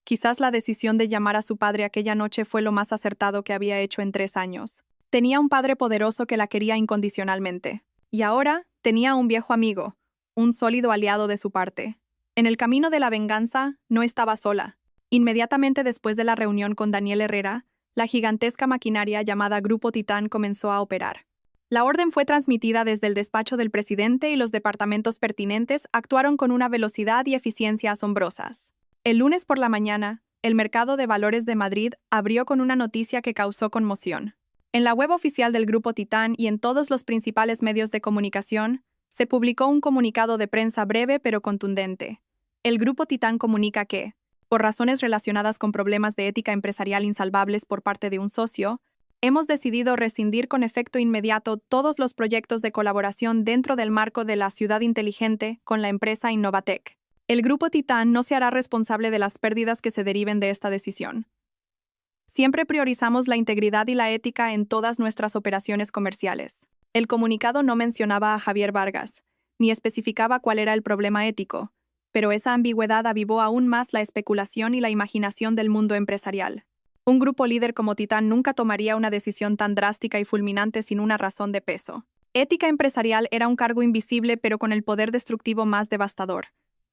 Quizás la decisión de llamar a su padre aquella noche fue lo más acertado que había hecho en 3 años. Tenía un padre poderoso que la quería incondicionalmente. Y ahora tenía un viejo amigo, un sólido aliado de su parte. En el camino de la venganza, no estaba sola. Inmediatamente después de la reunión con Daniel Herrera, la gigantesca maquinaria llamada Grupo Titán comenzó a operar. La orden fue transmitida desde el despacho del presidente y los departamentos pertinentes actuaron con una velocidad y eficiencia asombrosas. El lunes por la mañana, el mercado de valores de Madrid abrió con una noticia que causó conmoción. En la web oficial del Grupo Titán y en todos los principales medios de comunicación, se publicó un comunicado de prensa breve pero contundente. El Grupo Titán comunica que, por razones relacionadas con problemas de ética empresarial insalvables por parte de un socio, Hemos decidido rescindir con efecto inmediato todos los proyectos de colaboración dentro del marco de la ciudad inteligente con la empresa Innovatec. El grupo Titán no se hará responsable de las pérdidas que se deriven de esta decisión. Siempre priorizamos la integridad y la ética en todas nuestras operaciones comerciales. El comunicado no mencionaba a Javier Vargas, ni especificaba cuál era el problema ético, pero esa ambigüedad avivó aún más la especulación y la imaginación del mundo empresarial. Un grupo líder como Titán nunca tomaría una decisión tan drástica y fulminante sin una razón de peso. Ética empresarial era un cargo invisible pero con el poder destructivo más devastador.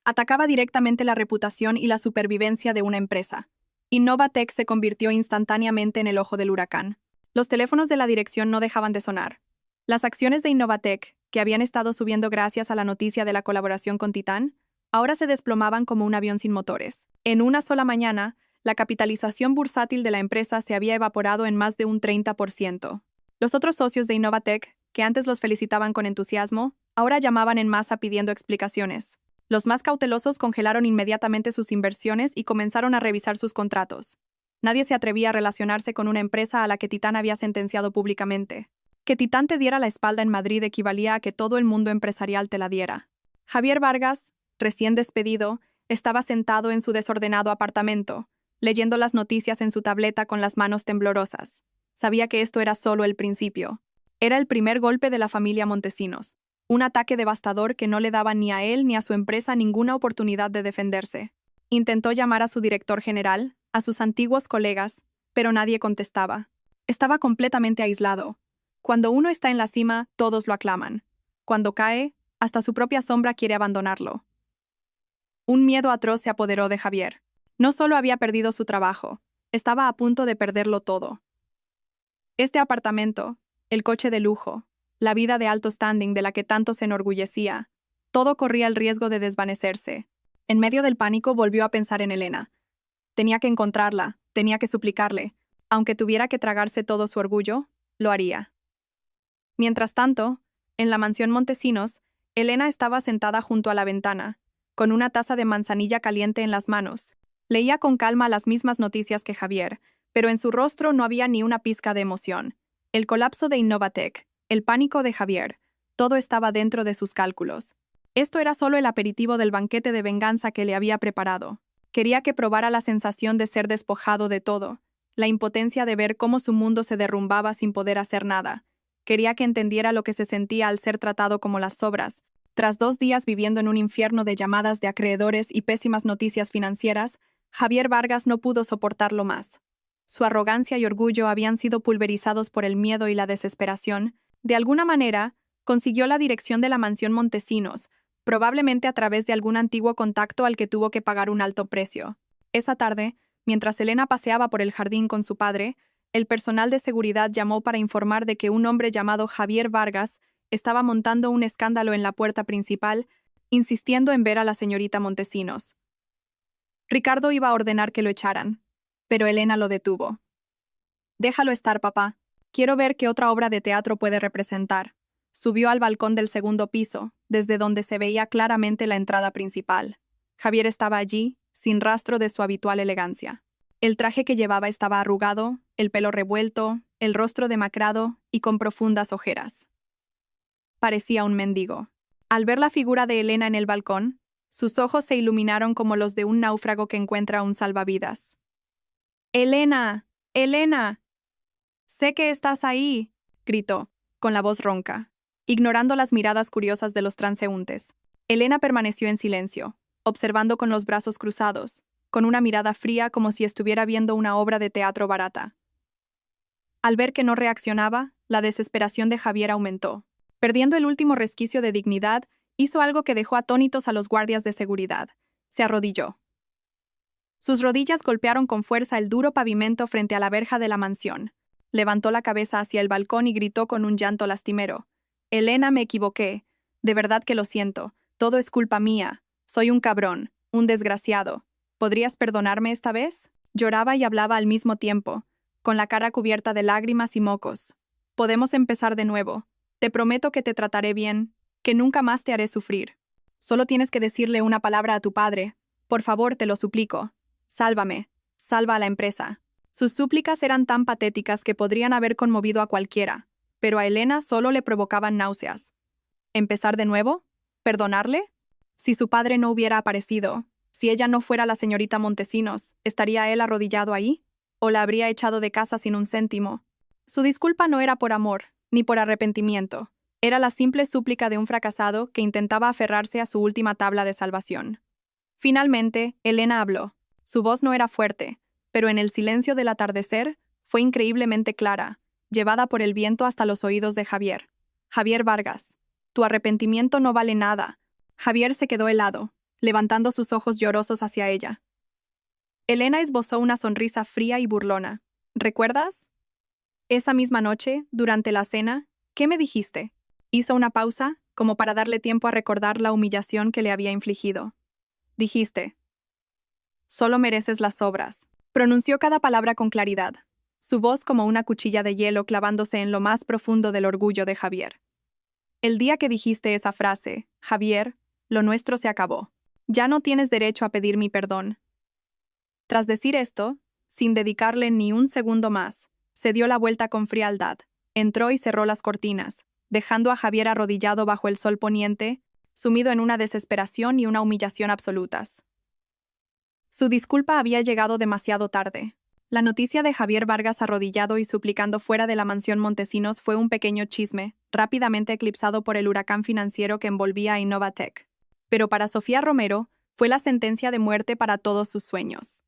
Atacaba directamente la reputación y la supervivencia de una empresa. Innovatec se convirtió instantáneamente en el ojo del huracán. Los teléfonos de la dirección no dejaban de sonar. Las acciones de Innovatec, que habían estado subiendo gracias a la noticia de la colaboración con Titán, ahora se desplomaban como un avión sin motores. En una sola mañana, la capitalización bursátil de la empresa se había evaporado en más de un 30%. Los otros socios de Innovatec, que antes los felicitaban con entusiasmo, ahora llamaban en masa pidiendo explicaciones. Los más cautelosos congelaron inmediatamente sus inversiones y comenzaron a revisar sus contratos. Nadie se atrevía a relacionarse con una empresa a la que Titán había sentenciado públicamente. Que Titán te diera la espalda en Madrid equivalía a que todo el mundo empresarial te la diera. Javier Vargas, recién despedido, estaba sentado en su desordenado apartamento, leyendo las noticias en su tableta con las manos temblorosas. Sabía que esto era solo el principio. Era el primer golpe de la familia Montesinos. Un ataque devastador que no le daba ni a él ni a su empresa ninguna oportunidad de defenderse. Intentó llamar a su director general, a sus antiguos colegas, pero nadie contestaba. Estaba completamente aislado. Cuando uno está en la cima, todos lo aclaman. Cuando cae, hasta su propia sombra quiere abandonarlo. Un miedo atroz se apoderó de Javier. No solo había perdido su trabajo, estaba a punto de perderlo todo. Este apartamento, el coche de lujo, la vida de alto standing de la que tanto se enorgullecía, todo corría el riesgo de desvanecerse. En medio del pánico volvió a pensar en Elena. Tenía que encontrarla, tenía que suplicarle. Aunque tuviera que tragarse todo su orgullo, lo haría. Mientras tanto, en la mansión Montesinos, Elena estaba sentada junto a la ventana, con una taza de manzanilla caliente en las manos. Leía con calma las mismas noticias que Javier, pero en su rostro no había ni una pizca de emoción. El colapso de Innovatec, el pánico de Javier, todo estaba dentro de sus cálculos. Esto era solo el aperitivo del banquete de venganza que le había preparado. Quería que probara la sensación de ser despojado de todo, la impotencia de ver cómo su mundo se derrumbaba sin poder hacer nada. Quería que entendiera lo que se sentía al ser tratado como las sobras. Tras 2 días viviendo en un infierno de llamadas de acreedores y pésimas noticias financieras, Javier Vargas no pudo soportarlo más. Su arrogancia y orgullo habían sido pulverizados por el miedo y la desesperación. De alguna manera, consiguió la dirección de la mansión Montesinos, probablemente a través de algún antiguo contacto al que tuvo que pagar un alto precio. Esa tarde, mientras Elena paseaba por el jardín con su padre, el personal de seguridad llamó para informar de que un hombre llamado Javier Vargas estaba montando un escándalo en la puerta principal, insistiendo en ver a la señorita Montesinos. Ricardo iba a ordenar que lo echaran, pero Elena lo detuvo. «Déjalo estar, papá. Quiero ver qué otra obra de teatro puede representar». Subió al balcón del segundo piso, desde donde se veía claramente la entrada principal. Javier estaba allí, sin rastro de su habitual elegancia. El traje que llevaba estaba arrugado, el pelo revuelto, el rostro demacrado y con profundas ojeras. Parecía un mendigo. Al ver la figura de Elena en el balcón, sus ojos se iluminaron como los de un náufrago que encuentra un salvavidas. «¡Elena! ¡Elena! Sé que estás ahí», gritó, con la voz ronca, ignorando las miradas curiosas de los transeúntes. Elena permaneció en silencio, observando con los brazos cruzados, con una mirada fría como si estuviera viendo una obra de teatro barata. Al ver que no reaccionaba, la desesperación de Javier aumentó. Perdiendo el último resquicio de dignidad, hizo algo que dejó atónitos a los guardias de seguridad. Se arrodilló. Sus rodillas golpearon con fuerza el duro pavimento frente a la verja de la mansión. Levantó la cabeza hacia el balcón y gritó con un llanto lastimero. «Elena, me equivoqué. De verdad que lo siento. Todo es culpa mía. Soy un cabrón, un desgraciado. ¿Podrías perdonarme esta vez?». Lloraba y hablaba al mismo tiempo, con la cara cubierta de lágrimas y mocos. «Podemos empezar de nuevo. Te prometo que te trataré bien, que nunca más te haré sufrir. Solo tienes que decirle una palabra a tu padre. Por favor, te lo suplico. Sálvame. Salva a la empresa. Sus súplicas eran tan patéticas que podrían haber conmovido a cualquiera, pero a Elena solo le provocaban náuseas. ¿Empezar de nuevo? ¿Perdonarle? Si su padre no hubiera aparecido, si ella no fuera la señorita Montesinos, ¿estaría él arrodillado ahí? ¿O la habría echado de casa sin un céntimo? Su disculpa no era por amor, ni por arrepentimiento. Era la simple súplica de un fracasado que intentaba aferrarse a su última tabla de salvación. Finalmente, Elena habló. Su voz no era fuerte, pero en el silencio del atardecer fue increíblemente clara, llevada por el viento hasta los oídos de Javier. Javier Vargas, tu arrepentimiento no vale nada. Javier se quedó helado, levantando sus ojos llorosos hacia ella. Elena esbozó una sonrisa fría y burlona. ¿Recuerdas? Esa misma noche, durante la cena, ¿qué me dijiste? Hizo una pausa, como para darle tiempo a recordar la humillación que le había infligido. Dijiste: solo mereces las obras. Pronunció cada palabra con claridad, su voz como una cuchilla de hielo clavándose en lo más profundo del orgullo de Javier. El día que dijiste esa frase, Javier, lo nuestro se acabó. Ya no tienes derecho a pedir mi perdón. Tras decir esto, sin dedicarle ni un segundo más, se dio la vuelta con frialdad, entró y cerró las cortinas, dejando a Javier arrodillado bajo el sol poniente, sumido en una desesperación y una humillación absolutas. Su disculpa había llegado demasiado tarde. La noticia de Javier Vargas arrodillado y suplicando fuera de la mansión Montesinos fue un pequeño chisme, rápidamente eclipsado por el huracán financiero que envolvía a Innovatec. Pero para Sofía Romero, fue la sentencia de muerte para todos sus sueños.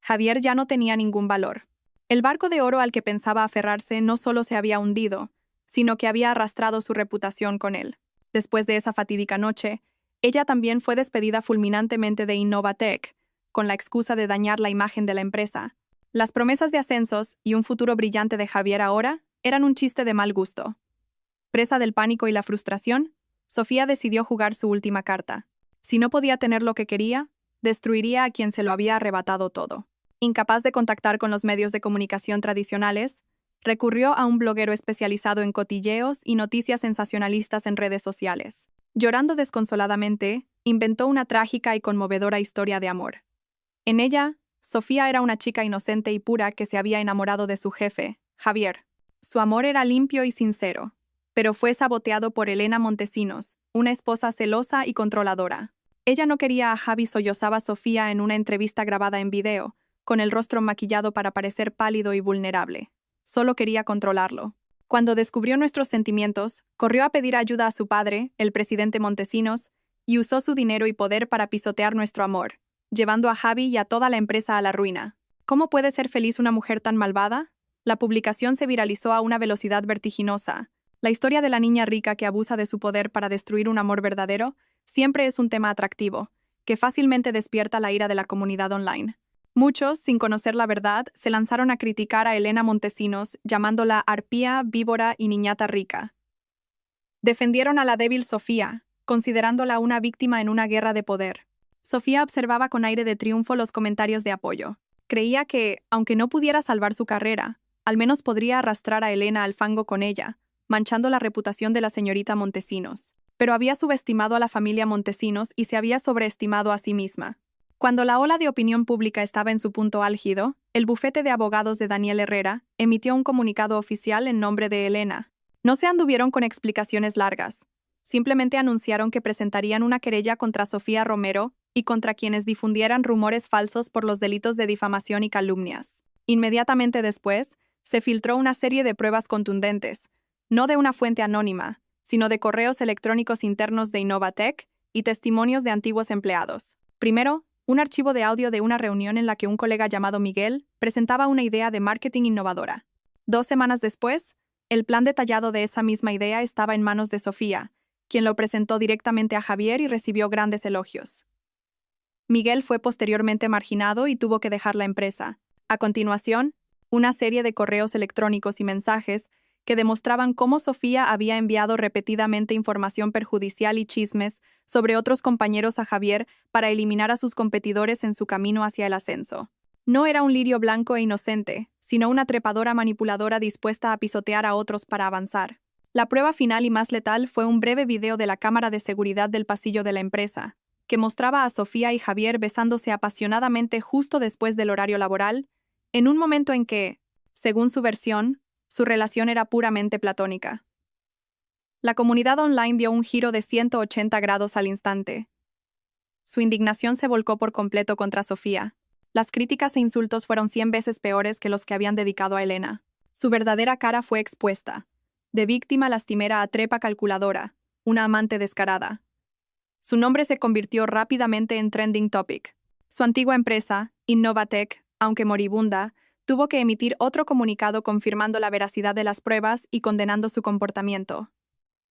Javier ya no tenía ningún valor. El barco de oro al que pensaba aferrarse no solo se había hundido, sino que había arrastrado su reputación con él. Después de esa fatídica noche, ella también fue despedida fulminantemente de Innovatec, con la excusa de dañar la imagen de la empresa. Las promesas de ascensos y un futuro brillante de Javier ahora eran un chiste de mal gusto. Presa del pánico y la frustración, Sofía decidió jugar su última carta. Si no podía tener lo que quería, destruiría a quien se lo había arrebatado todo. Incapaz de contactar con los medios de comunicación tradicionales, recurrió a un bloguero especializado en cotilleos y noticias sensacionalistas en redes sociales. Llorando desconsoladamente, inventó una trágica y conmovedora historia de amor. En ella, Sofía era una chica inocente y pura que se había enamorado de su jefe, Javier. Su amor era limpio y sincero, pero fue saboteado por Elena Montesinos, una esposa celosa y controladora. Ella no quería a Javi, sollozaba Sofía en una entrevista grabada en video, con el rostro maquillado para parecer pálido y vulnerable. Solo quería controlarlo. Cuando descubrió nuestros sentimientos, corrió a pedir ayuda a su padre, el presidente Montesinos, y usó su dinero y poder para pisotear nuestro amor, llevando a Javi y a toda la empresa a la ruina. ¿Cómo puede ser feliz una mujer tan malvada? La publicación se viralizó a una velocidad vertiginosa. La historia de la niña rica que abusa de su poder para destruir un amor verdadero siempre es un tema atractivo, que fácilmente despierta la ira de la comunidad online. Muchos, sin conocer la verdad, se lanzaron a criticar a Elena Montesinos, llamándola arpía, víbora y niñata rica. Defendieron a la débil Sofía, considerándola una víctima en una guerra de poder. Sofía observaba con aire de triunfo los comentarios de apoyo. Creía que, aunque no pudiera salvar su carrera, al menos podría arrastrar a Elena al fango con ella, manchando la reputación de la señorita Montesinos. Pero había subestimado a la familia Montesinos y se había sobreestimado a sí misma. Cuando la ola de opinión pública estaba en su punto álgido, el bufete de abogados de Daniel Herrera emitió un comunicado oficial en nombre de Elena. No se anduvieron con explicaciones largas. Simplemente anunciaron que presentarían una querella contra Sofía Romero y contra quienes difundieran rumores falsos por los delitos de difamación y calumnias. Inmediatamente después, se filtró una serie de pruebas contundentes, no de una fuente anónima, sino de correos electrónicos internos de Innovatec y testimonios de antiguos empleados. Primero, un archivo de audio de una reunión en la que un colega llamado Miguel presentaba una idea de marketing innovadora. 2 semanas después, el plan detallado de esa misma idea estaba en manos de Sofía, quien lo presentó directamente a Javier y recibió grandes elogios. Miguel fue posteriormente marginado y tuvo que dejar la empresa. A continuación, una serie de correos electrónicos y mensajes que demostraban cómo Sofía había enviado repetidamente información perjudicial y chismes sobre otros compañeros a Javier para eliminar a sus competidores en su camino hacia el ascenso. No era un lirio blanco e inocente, sino una trepadora manipuladora dispuesta a pisotear a otros para avanzar. La prueba final y más letal fue un breve video de la cámara de seguridad del pasillo de la empresa, que mostraba a Sofía y Javier besándose apasionadamente justo después del horario laboral, en un momento en que, según su versión, su relación era puramente platónica. La comunidad online dio un giro de 180 grados al instante. Su indignación se volcó por completo contra Sofía. Las críticas e insultos fueron 100 veces peores que los que habían dedicado a Elena. Su verdadera cara fue expuesta. De víctima lastimera a trepa calculadora, una amante descarada. Su nombre se convirtió rápidamente en trending topic. Su antigua empresa, Innovatech, aunque moribunda, tuvo que emitir otro comunicado confirmando la veracidad de las pruebas y condenando su comportamiento.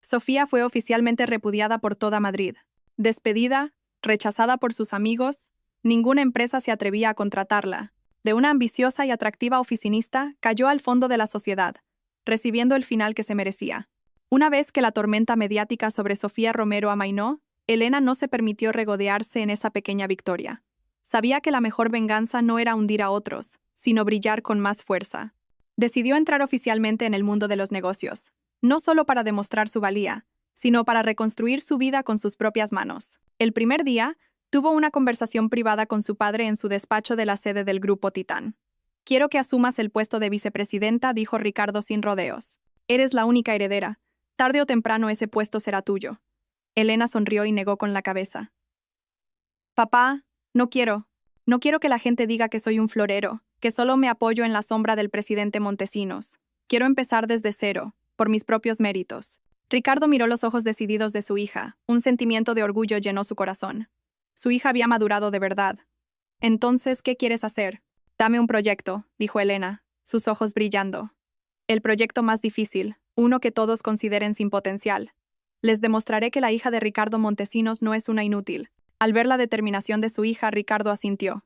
Sofía fue oficialmente repudiada por toda Madrid. Despedida, rechazada por sus amigos, ninguna empresa se atrevía a contratarla. De una ambiciosa y atractiva oficinista, cayó al fondo de la sociedad, recibiendo el final que se merecía. Una vez que la tormenta mediática sobre Sofía Romero amainó, Elena no se permitió regodearse en esa pequeña victoria. Sabía que la mejor venganza no era hundir a otros, sino brillar con más fuerza. Decidió entrar oficialmente en el mundo de los negocios, no solo para demostrar su valía, sino para reconstruir su vida con sus propias manos. El primer día, tuvo una conversación privada con su padre en su despacho de la sede del Grupo Titán. «Quiero que asumas el puesto de vicepresidenta», dijo Ricardo sin rodeos. «Eres la única heredera. Tarde o temprano ese puesto será tuyo». Elena sonrió y negó con la cabeza. «Papá, no quiero. No quiero que la gente diga que soy un florero, que solo me apoyo en la sombra del presidente Montesinos. Quiero empezar desde cero, por mis propios méritos». Ricardo miró los ojos decididos de su hija. Un sentimiento de orgullo llenó su corazón. Su hija había madurado de verdad. «Entonces, ¿qué quieres hacer?» «Dame un proyecto», dijo Elena, sus ojos brillando. «El proyecto más difícil, uno que todos consideren sin potencial. Les demostraré que la hija de Ricardo Montesinos no es una inútil». Al ver la determinación de su hija, Ricardo asintió.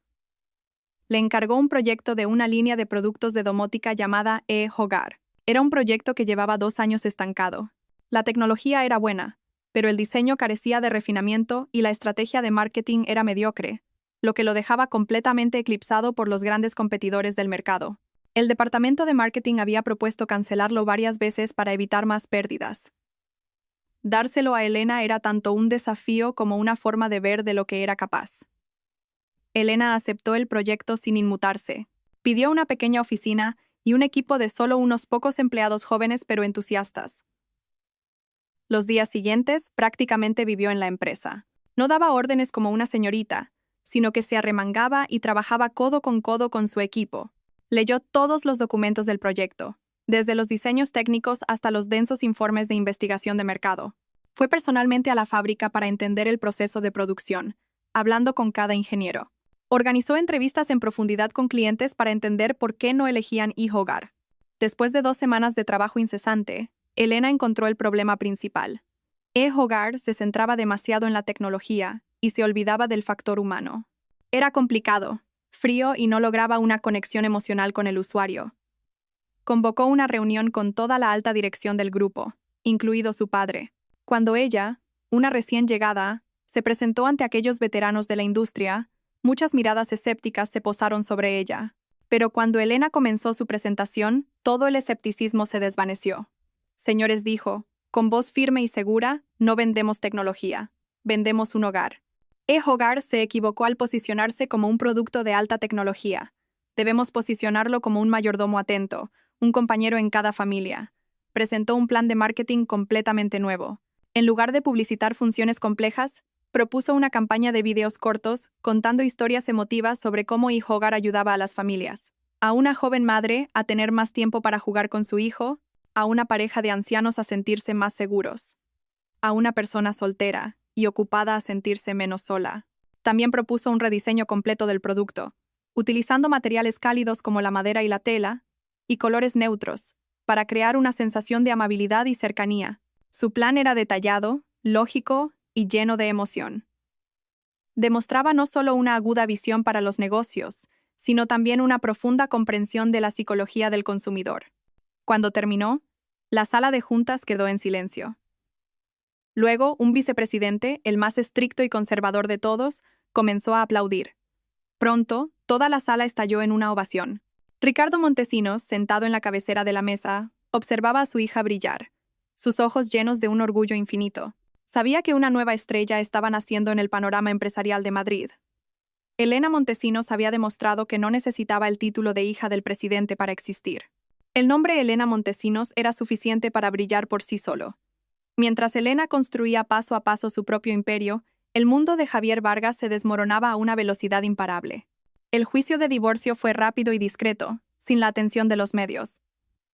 Le encargó un proyecto de una línea de productos de domótica llamada E-Hogar. Era un proyecto que llevaba 2 años estancado. La tecnología era buena, pero el diseño carecía de refinamiento y la estrategia de marketing era mediocre, lo que lo dejaba completamente eclipsado por los grandes competidores del mercado. El departamento de marketing había propuesto cancelarlo varias veces para evitar más pérdidas. Dárselo a Elena era tanto un desafío como una forma de ver de lo que era capaz. Elena aceptó el proyecto sin inmutarse. Pidió una pequeña oficina y un equipo de solo unos pocos empleados jóvenes pero entusiastas. Los días siguientes prácticamente vivió en la empresa. No daba órdenes como una señorita, sino que se arremangaba y trabajaba codo con su equipo. Leyó todos los documentos del proyecto, desde los diseños técnicos hasta los densos informes de investigación de mercado. Fue personalmente a la fábrica para entender el proceso de producción, hablando con cada ingeniero. Organizó entrevistas en profundidad con clientes para entender por qué no elegían E-Hogar. Después de 2 semanas de trabajo incesante, Elena encontró el problema principal. E-Hogar se centraba demasiado en la tecnología y se olvidaba del factor humano. Era complicado, frío y no lograba una conexión emocional con el usuario. Convocó una reunión con toda la alta dirección del grupo, incluido su padre. Cuando ella, una recién llegada, se presentó ante aquellos veteranos de la industria, muchas miradas escépticas se posaron sobre ella. Pero cuando Elena comenzó su presentación, todo el escepticismo se desvaneció. «Señores», dijo, con voz firme y segura, «no vendemos tecnología, vendemos un hogar». E-Hogar se equivocó al posicionarse como un producto de alta tecnología. Debemos posicionarlo como un mayordomo atento, un compañero en cada familia. Presentó un plan de marketing completamente nuevo. En lugar de publicitar funciones complejas, propuso una campaña de videos cortos contando historias emotivas sobre cómo E-Hogar ayudaba a las familias. A una joven madre a tener más tiempo para jugar con su hijo, a una pareja de ancianos a sentirse más seguros, a una persona soltera y ocupada a sentirse menos sola. También propuso un rediseño completo del producto, utilizando materiales cálidos como la madera y la tela, y colores neutros, para crear una sensación de amabilidad y cercanía. Su plan era detallado, lógico y lleno de emoción. Demostraba no solo una aguda visión para los negocios, sino también una profunda comprensión de la psicología del consumidor. Cuando terminó, la sala de juntas quedó en silencio. Luego, un vicepresidente, el más estricto y conservador de todos, comenzó a aplaudir. Pronto, toda la sala estalló en una ovación. Ricardo Montesinos, sentado en la cabecera de la mesa, observaba a su hija brillar, sus ojos llenos de un orgullo infinito. Sabía que una nueva estrella estaba naciendo en el panorama empresarial de Madrid. Elena Montesinos había demostrado que no necesitaba el título de hija del presidente para existir. El nombre Elena Montesinos era suficiente para brillar por sí solo. Mientras Elena construía paso a paso su propio imperio, el mundo de Javier Vargas se desmoronaba a una velocidad imparable. El juicio de divorcio fue rápido y discreto, sin la atención de los medios.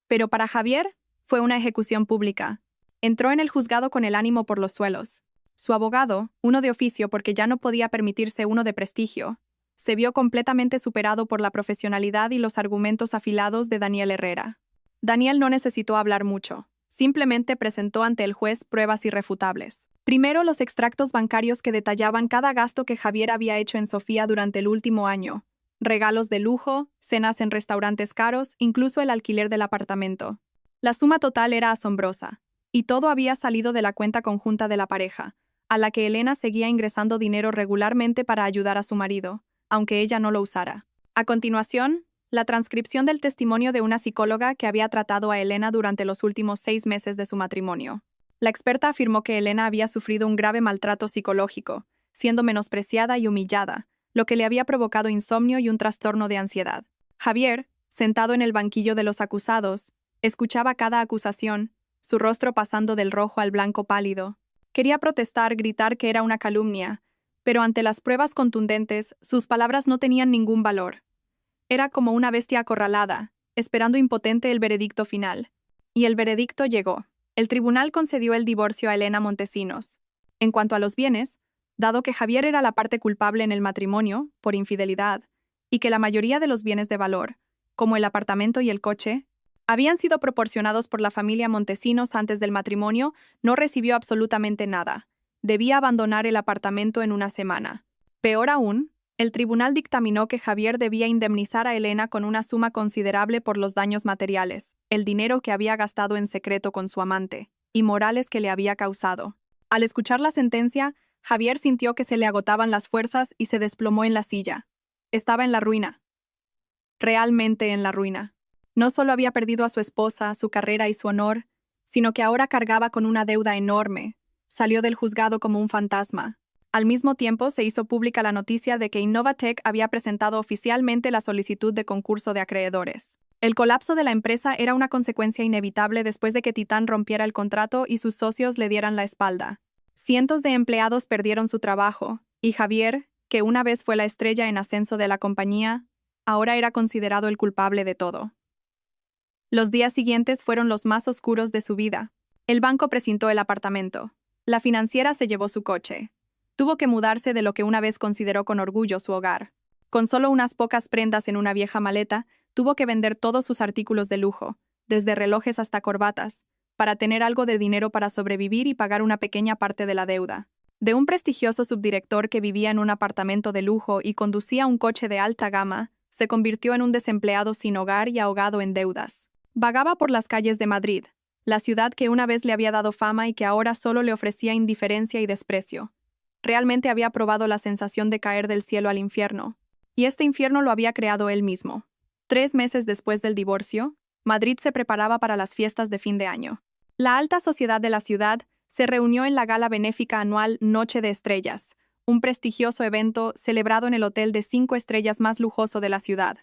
Pero para Javier, fue una ejecución pública. Entró en el juzgado con el ánimo por los suelos. Su abogado, uno de oficio porque ya no podía permitirse uno de prestigio, se vio completamente superado por la profesionalidad y los argumentos afilados de Daniel Herrera. Daniel no necesitó hablar mucho. Simplemente presentó ante el juez pruebas irrefutables. Primero, los extractos bancarios que detallaban cada gasto que Javier había hecho en Sofía durante el último año. Regalos de lujo, cenas en restaurantes caros, incluso el alquiler del apartamento. La suma total era asombrosa, y todo había salido de la cuenta conjunta de la pareja, a la que Elena seguía ingresando dinero regularmente para ayudar a su marido, aunque ella no lo usara. A continuación, la transcripción del testimonio de una psicóloga que había tratado a Elena durante los últimos 6 meses de su matrimonio. La experta afirmó que Elena había sufrido un grave maltrato psicológico, siendo menospreciada y humillada, lo que le había provocado insomnio y un trastorno de ansiedad. Javier, sentado en el banquillo de los acusados, escuchaba cada acusación, su rostro pasando del rojo al blanco pálido. Quería protestar, gritar que era una calumnia, pero ante las pruebas contundentes, sus palabras no tenían ningún valor. Era como una bestia acorralada, esperando impotente el veredicto final. Y el veredicto llegó. El tribunal concedió el divorcio a Elena Montesinos. En cuanto a los bienes, dado que Javier era la parte culpable en el matrimonio, por infidelidad, y que la mayoría de los bienes de valor, como el apartamento y el coche, habían sido proporcionados por la familia Montesinos antes del matrimonio, no recibió absolutamente nada. Debía abandonar el apartamento en una semana. Peor aún, el tribunal dictaminó que Javier debía indemnizar a Elena con una suma considerable por los daños materiales, el dinero que había gastado en secreto con su amante, y morales que le había causado. Al escuchar la sentencia, Javier sintió que se le agotaban las fuerzas y se desplomó en la silla. Estaba en la ruina. Realmente en la ruina. No solo había perdido a su esposa, su carrera y su honor, sino que ahora cargaba con una deuda enorme. Salió del juzgado como un fantasma. Al mismo tiempo, se hizo pública la noticia de que Innovatec había presentado oficialmente la solicitud de concurso de acreedores. El colapso de la empresa era una consecuencia inevitable después de que Titán rompiera el contrato y sus socios le dieran la espalda. Cientos de empleados perdieron su trabajo, y Javier, que una vez fue la estrella en ascenso de la compañía, ahora era considerado el culpable de todo. Los días siguientes fueron los más oscuros de su vida. El banco precintó el apartamento. La financiera se llevó su coche. Tuvo que mudarse de lo que una vez consideró con orgullo su hogar. Con solo unas pocas prendas en una vieja maleta, tuvo que vender todos sus artículos de lujo, desde relojes hasta corbatas, para tener algo de dinero para sobrevivir y pagar una pequeña parte de la deuda. De un prestigioso subdirector que vivía en un apartamento de lujo y conducía un coche de alta gama, se convirtió en un desempleado sin hogar y ahogado en deudas. Vagaba por las calles de Madrid, la ciudad que una vez le había dado fama y que ahora solo le ofrecía indiferencia y desprecio. Realmente había probado la sensación de caer del cielo al infierno, y este infierno lo había creado él mismo. 3 meses después del divorcio, Madrid se preparaba para las fiestas de fin de año. La alta sociedad de la ciudad se reunió en la gala benéfica anual Noche de Estrellas, un prestigioso evento celebrado en el hotel de 5 estrellas más lujoso de la ciudad.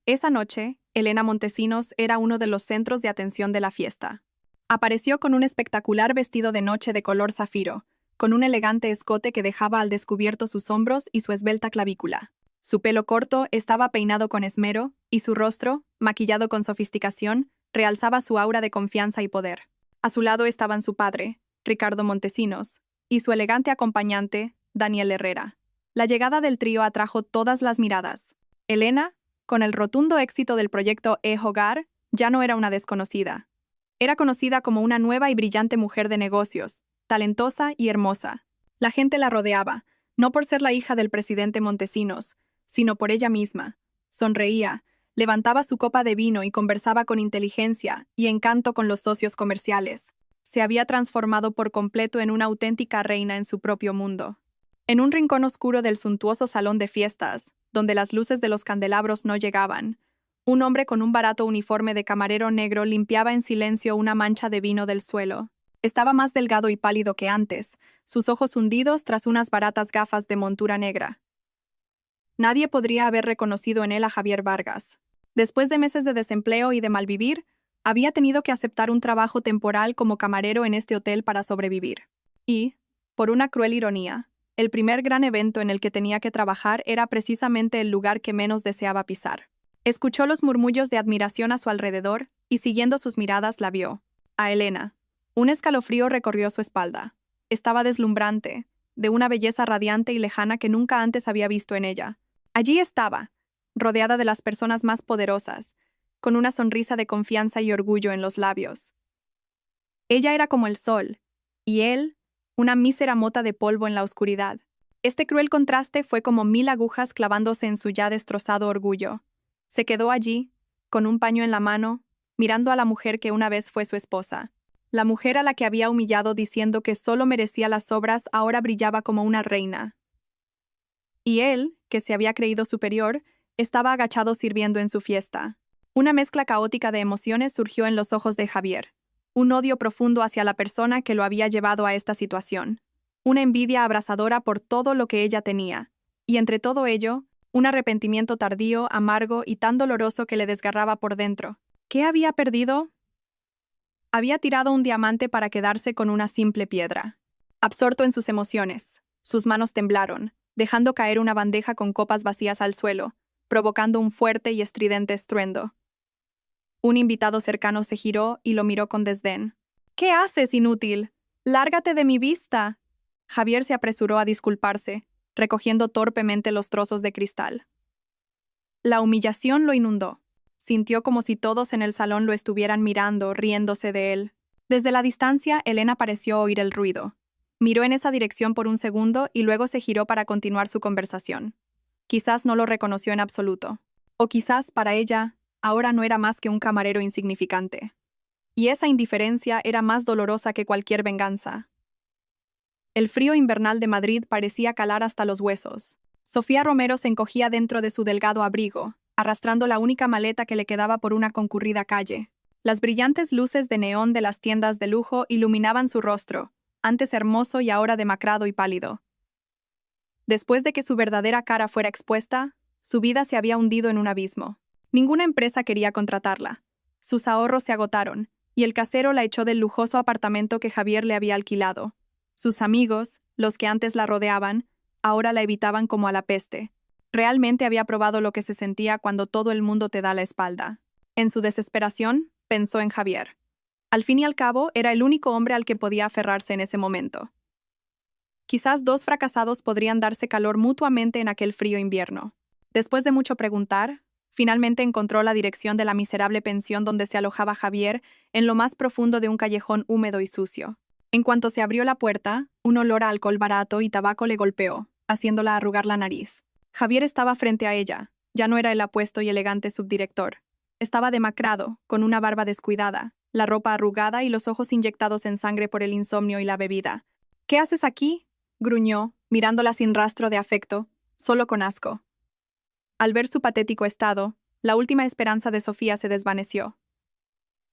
Esa noche, Elena Montesinos era uno de los centros de atención de la fiesta. Apareció con un espectacular vestido de noche de color zafiro, con un elegante escote que dejaba al descubierto sus hombros y su esbelta clavícula. Su pelo corto estaba peinado con esmero, y su rostro, maquillado con sofisticación, realzaba su aura de confianza y poder. A su lado estaban su padre, Ricardo Montesinos, y su elegante acompañante, Daniel Herrera. La llegada del trío atrajo todas las miradas. Elena, con el rotundo éxito del proyecto E-Hogar, ya no era una desconocida. Era conocida como una nueva y brillante mujer de negocios, talentosa y hermosa. La gente la rodeaba, no por ser la hija del presidente Montesinos, sino por ella misma. Sonreía, levantaba su copa de vino y conversaba con inteligencia y encanto con los socios comerciales. Se había transformado por completo en una auténtica reina en su propio mundo. En un rincón oscuro del suntuoso salón de fiestas, donde las luces de los candelabros no llegaban, un hombre con un barato uniforme de camarero negro limpiaba en silencio una mancha de vino del suelo. Estaba más delgado y pálido que antes, sus ojos hundidos tras unas baratas gafas de montura negra. Nadie podría haber reconocido en él a Javier Vargas. Después de meses de desempleo y de malvivir, había tenido que aceptar un trabajo temporal como camarero en este hotel para sobrevivir. Y, por una cruel ironía, el primer gran evento en el que tenía que trabajar era precisamente el lugar que menos deseaba pisar. Escuchó los murmullos de admiración a su alrededor y, siguiendo sus miradas, la vio. A Elena. Un escalofrío recorrió su espalda. Estaba deslumbrante, de una belleza radiante y lejana que nunca antes había visto en ella. Allí estaba, rodeada de las personas más poderosas, con una sonrisa de confianza y orgullo en los labios. Ella era como el sol, y él, una mísera mota de polvo en la oscuridad. Este cruel contraste fue como 1000 agujas clavándose en su ya destrozado orgullo. Se quedó allí, con un paño en la mano, mirando a la mujer que una vez fue su esposa. La mujer a la que había humillado diciendo que solo merecía las obras ahora brillaba como una reina. Y él, que se había creído superior, estaba agachado sirviendo en su fiesta. Una mezcla caótica de emociones surgió en los ojos de Javier. Un odio profundo hacia la persona que lo había llevado a esta situación. Una envidia abrasadora por todo lo que ella tenía. Y entre todo ello, un arrepentimiento tardío, amargo y tan doloroso que le desgarraba por dentro. ¿Qué había perdido? Había tirado un diamante para quedarse con una simple piedra. Absorto en sus emociones, sus manos temblaron, dejando caer una bandeja con copas vacías al suelo, provocando un fuerte y estridente estruendo. Un invitado cercano se giró y lo miró con desdén. «¿Qué haces, inútil? ¡Lárgate de mi vista!». Javier se apresuró a disculparse, recogiendo torpemente los trozos de cristal. La humillación lo inundó. Sintió como si todos en el salón lo estuvieran mirando, riéndose de él. Desde la distancia, Elena pareció oír el ruido. Miró en esa dirección por un segundo y luego se giró para continuar su conversación. Quizás no lo reconoció en absoluto. O quizás, para ella, ahora no era más que un camarero insignificante. Y esa indiferencia era más dolorosa que cualquier venganza. El frío invernal de Madrid parecía calar hasta los huesos. Sofía Romero se encogía dentro de su delgado abrigo, arrastrando la única maleta que le quedaba por una concurrida calle. Las brillantes luces de neón de las tiendas de lujo iluminaban su rostro, antes hermoso y ahora demacrado y pálido. Después de que su verdadera cara fuera expuesta, su vida se había hundido en un abismo. Ninguna empresa quería contratarla. Sus ahorros se agotaron, y el casero la echó del lujoso apartamento que Javier le había alquilado. Sus amigos, los que antes la rodeaban, ahora la evitaban como a la peste. Realmente había probado lo que se sentía cuando todo el mundo te da la espalda. En su desesperación, pensó en Javier. Al fin y al cabo, era el único hombre al que podía aferrarse en ese momento. Quizás dos fracasados podrían darse calor mutuamente en aquel frío invierno. Después de mucho preguntar, finalmente encontró la dirección de la miserable pensión donde se alojaba Javier en lo más profundo de un callejón húmedo y sucio. En cuanto se abrió la puerta, un olor a alcohol barato y tabaco le golpeó, haciéndola arrugar la nariz. Javier estaba frente a ella. Ya no era el apuesto y elegante subdirector. Estaba demacrado, con una barba descuidada, la ropa arrugada y los ojos inyectados en sangre por el insomnio y la bebida. «¿Qué haces aquí?», gruñó, mirándola sin rastro de afecto, solo con asco. Al ver su patético estado, la última esperanza de Sofía se desvaneció.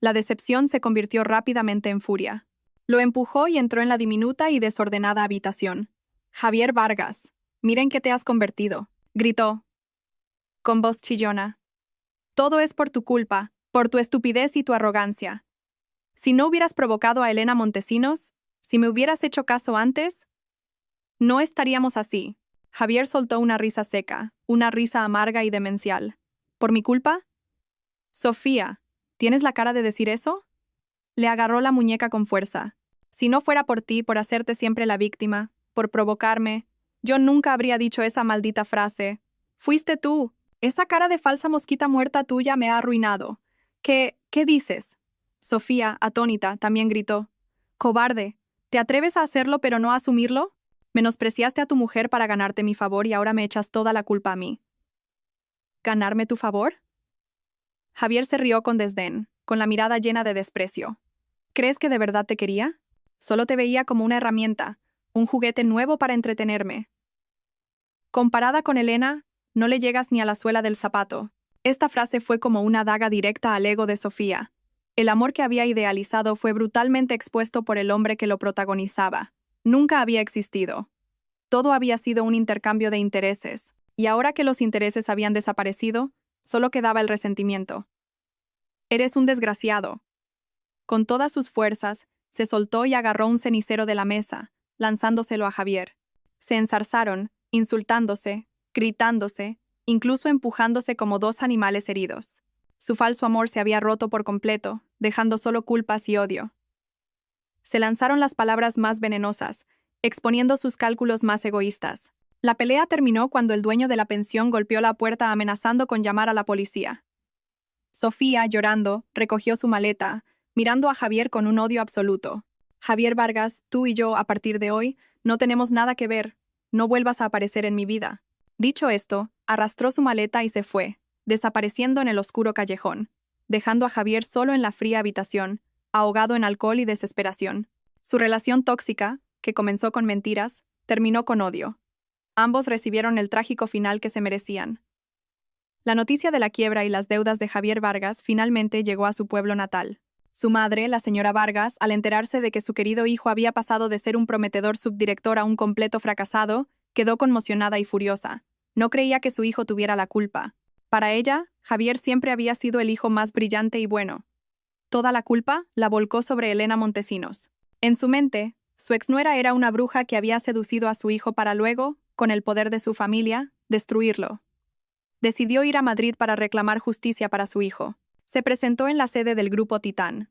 La decepción se convirtió rápidamente en furia. Lo empujó y entró en la diminuta y desordenada habitación. «Javier Vargas, mira en qué te has convertido», gritó, con voz chillona. «Todo es por tu culpa, por tu estupidez y tu arrogancia. Si no hubieras provocado a Elena Montesinos, si me hubieras hecho caso antes, no estaríamos así». Javier soltó una risa seca, una risa amarga y demencial. «¿Por mi culpa? Sofía, ¿tienes la cara de decir eso?». Le agarró la muñeca con fuerza. «Si no fuera por ti, por hacerte siempre la víctima, por provocarme, yo nunca habría dicho esa maldita frase. Fuiste tú. Esa cara de falsa mosquita muerta tuya me ha arruinado». ¿Qué dices?». Sofía, atónita, también gritó. «Cobarde, ¿te atreves a hacerlo pero no a asumirlo? Menospreciaste a tu mujer para ganarte mi favor y ahora me echas toda la culpa a mí». «¿Ganarme tu favor?». Javier se rió con desdén, con la mirada llena de desprecio. «¿Crees que de verdad te quería? Solo te veía como una herramienta, un juguete nuevo para entretenerme. Comparada con Elena, no le llegas ni a la suela del zapato». Esta frase fue como una daga directa al ego de Sofía. El amor que había idealizado fue brutalmente expuesto por el hombre que lo protagonizaba. Nunca había existido. Todo había sido un intercambio de intereses, Y ahora que los intereses habían desaparecido, solo quedaba el resentimiento. «Eres un desgraciado». Con todas sus fuerzas, se soltó y agarró un cenicero de la mesa, lanzándoselo a Javier. Se enzarzaron, insultándose, gritándose, incluso empujándose como dos animales heridos. Su falso amor se había roto por completo, dejando solo culpas y odio. Se lanzaron las palabras más venenosas, exponiendo sus cálculos más egoístas. La pelea terminó cuando el dueño de la pensión golpeó la puerta amenazando con llamar a la policía. Sofía, llorando, recogió su maleta, mirando a Javier con un odio absoluto. «Javier Vargas, tú y yo, a partir de hoy, no tenemos nada que ver. No vuelvas a aparecer en mi vida». Dicho esto, arrastró su maleta y se fue, desapareciendo en el oscuro callejón, dejando a Javier solo en la fría habitación, ahogado en alcohol y desesperación. Su relación tóxica, que comenzó con mentiras, terminó con odio. Ambos recibieron el trágico final que se merecían. La noticia de la quiebra y las deudas de Javier Vargas finalmente llegó a su pueblo natal. Su madre, la señora Vargas, al enterarse de que su querido hijo había pasado de ser un prometedor subdirector a un completo fracasado, quedó conmocionada y furiosa. No creía que su hijo tuviera la culpa. Para ella, Javier siempre había sido el hijo más brillante y bueno. Toda la culpa la volcó sobre Elena Montesinos. En su mente, su exnuera era una bruja que había seducido a su hijo para luego, con el poder de su familia, destruirlo. Decidió ir a Madrid para reclamar justicia para su hijo. Se presentó en la sede del Grupo Titán.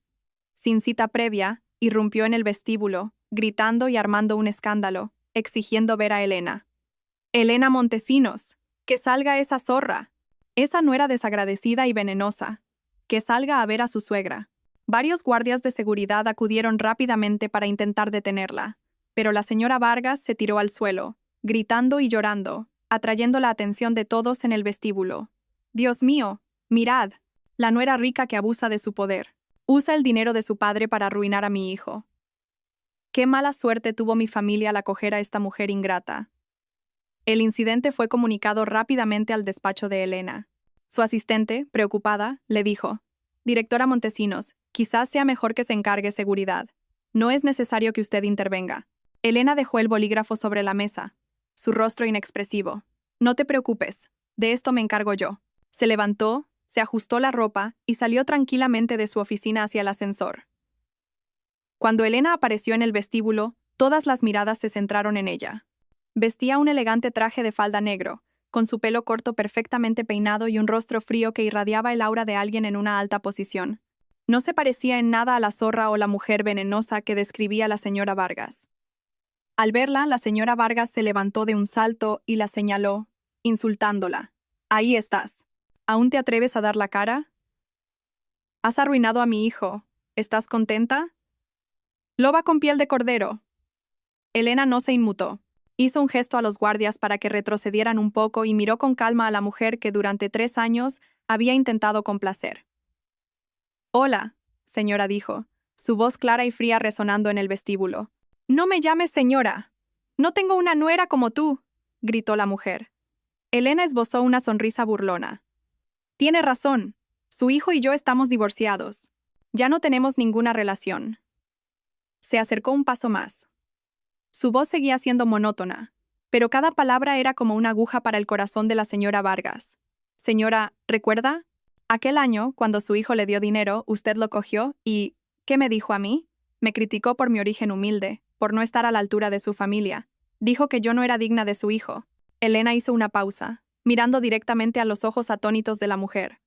Sin cita previa, irrumpió en el vestíbulo, gritando y armando un escándalo, exigiendo ver a Elena. «Elena Montesinos, que salga esa zorra. Esa nuera desagradecida y venenosa. Que salga a ver a su suegra». Varios guardias de seguridad acudieron rápidamente para intentar detenerla, pero la señora Vargas se tiró al suelo, gritando y llorando, atrayendo la atención de todos en el vestíbulo. «Dios mío, mirad, la nuera rica que abusa de su poder. Usa el dinero de su padre para arruinar a mi hijo. Qué mala suerte tuvo mi familia al acoger a esta mujer ingrata». El incidente fue comunicado rápidamente al despacho de Elena. Su asistente, preocupada, le dijo: «Directora Montesinos, quizás sea mejor que se encargue seguridad. No es necesario que usted intervenga». Elena dejó el bolígrafo sobre la mesa, su rostro inexpresivo. «No te preocupes, de esto me encargo yo». Se levantó, se ajustó la ropa y salió tranquilamente de su oficina hacia el ascensor. Cuando Elena apareció en el vestíbulo, todas las miradas se centraron en ella. Vestía un elegante traje de falda negro, con su pelo corto perfectamente peinado y un rostro frío que irradiaba el aura de alguien en una alta posición. No se parecía en nada a la zorra o la mujer venenosa que describía la señora Vargas. Al verla, la señora Vargas se levantó de un salto y la señaló, insultándola. «Ahí estás. ¿Aún te atreves a dar la cara? Has arruinado a mi hijo. ¿Estás contenta? Loba con piel de cordero». Elena no se inmutó. Hizo un gesto a los guardias para que retrocedieran un poco y miró con calma a la mujer que durante 3 años había intentado complacer. «Hola», señora dijo, su voz clara y fría resonando en el vestíbulo. «No me llames señora. No tengo una nuera como tú», gritó la mujer. Elena esbozó una sonrisa burlona. «Tiene razón. Su hijo y yo estamos divorciados. Ya no tenemos ninguna relación». Se acercó un paso más. Su voz seguía siendo monótona, pero cada palabra era como una aguja para el corazón de la señora Vargas. «Señora, ¿recuerda? Aquel año, cuando su hijo le dio dinero, usted lo cogió y... ¿qué me dijo a mí? Me criticó por mi origen humilde, por no estar a la altura de su familia. Dijo que yo no era digna de su hijo». Elena hizo una pausa, mirando directamente a los ojos atónitos de la mujer.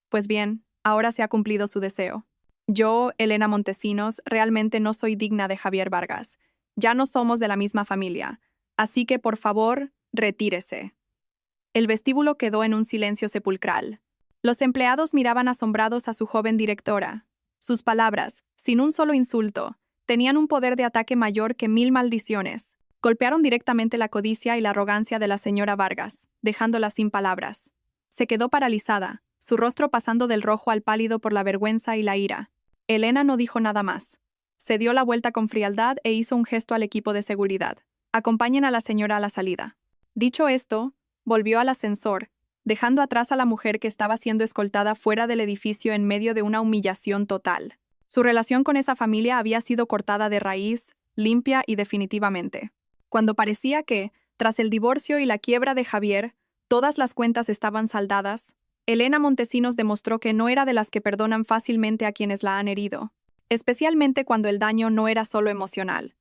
«Pues bien, ahora se ha cumplido su deseo. Yo, Elena Montesinos, realmente no soy digna de Javier Vargas. Ya no somos de la misma familia. Así que, por favor, retírese». El vestíbulo quedó en un silencio sepulcral. Los empleados miraban asombrados a su joven directora. Sus palabras, sin un solo insulto, tenían un poder de ataque mayor que 1000 maldiciones. Golpearon directamente la codicia y la arrogancia de la señora Vargas, dejándola sin palabras. Se quedó paralizada, su rostro pasando del rojo al pálido por la vergüenza y la ira. Elena no dijo nada más. Se dio la vuelta con frialdad e hizo un gesto al equipo de seguridad. «Acompañen a la señora a la salida». Dicho esto, volvió al ascensor, dejando atrás a la mujer que estaba siendo escoltada fuera del edificio en medio de una humillación total. Su relación con esa familia había sido cortada de raíz, limpia y definitivamente. Cuando parecía que, tras el divorcio y la quiebra de Javier, Todas las cuentas estaban saldadas. Elena Montesinos demostró que no era de las que perdonan fácilmente a quienes la han herido, especialmente cuando el daño no era solo emocional.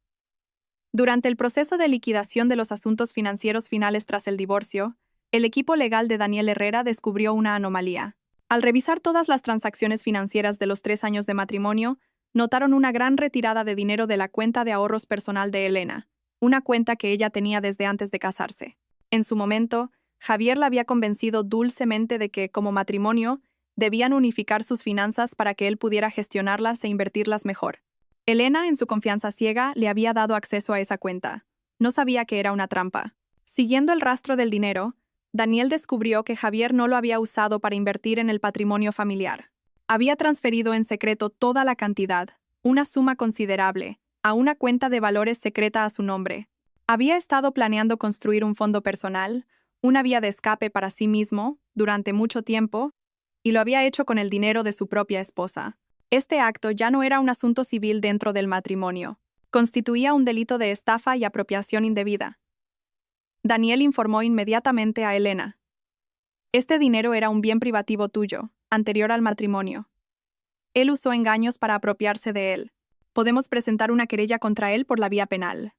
Durante el proceso de liquidación de los asuntos financieros finales tras el divorcio, el equipo legal de Daniel Herrera descubrió una anomalía. Al revisar todas las transacciones financieras de los 3 años de matrimonio, notaron una gran retirada de dinero de la cuenta de ahorros personal de Elena, una cuenta que ella tenía desde antes de casarse. En su momento, Javier la había convencido dulcemente de que, como matrimonio, debían unificar sus finanzas para que él pudiera gestionarlas e invertirlas mejor. Elena, en su confianza ciega, le había dado acceso a esa cuenta. No sabía que era una trampa. Siguiendo el rastro del dinero, Daniel descubrió que Javier no lo había usado para invertir en el patrimonio familiar. Había transferido en secreto toda la cantidad, una suma considerable, a una cuenta de valores secreta a su nombre. Había estado planeando construir un fondo personal, una vía de escape para sí mismo, durante mucho tiempo, y lo había hecho con el dinero de su propia esposa. Este acto ya no era un asunto civil dentro del matrimonio. Constituía un delito de estafa y apropiación indebida. Daniel informó inmediatamente a Elena. Este dinero era un bien privativo tuyo, anterior al matrimonio. Él usó engaños para apropiarse de él. Podemos presentar una querella contra él por la vía penal.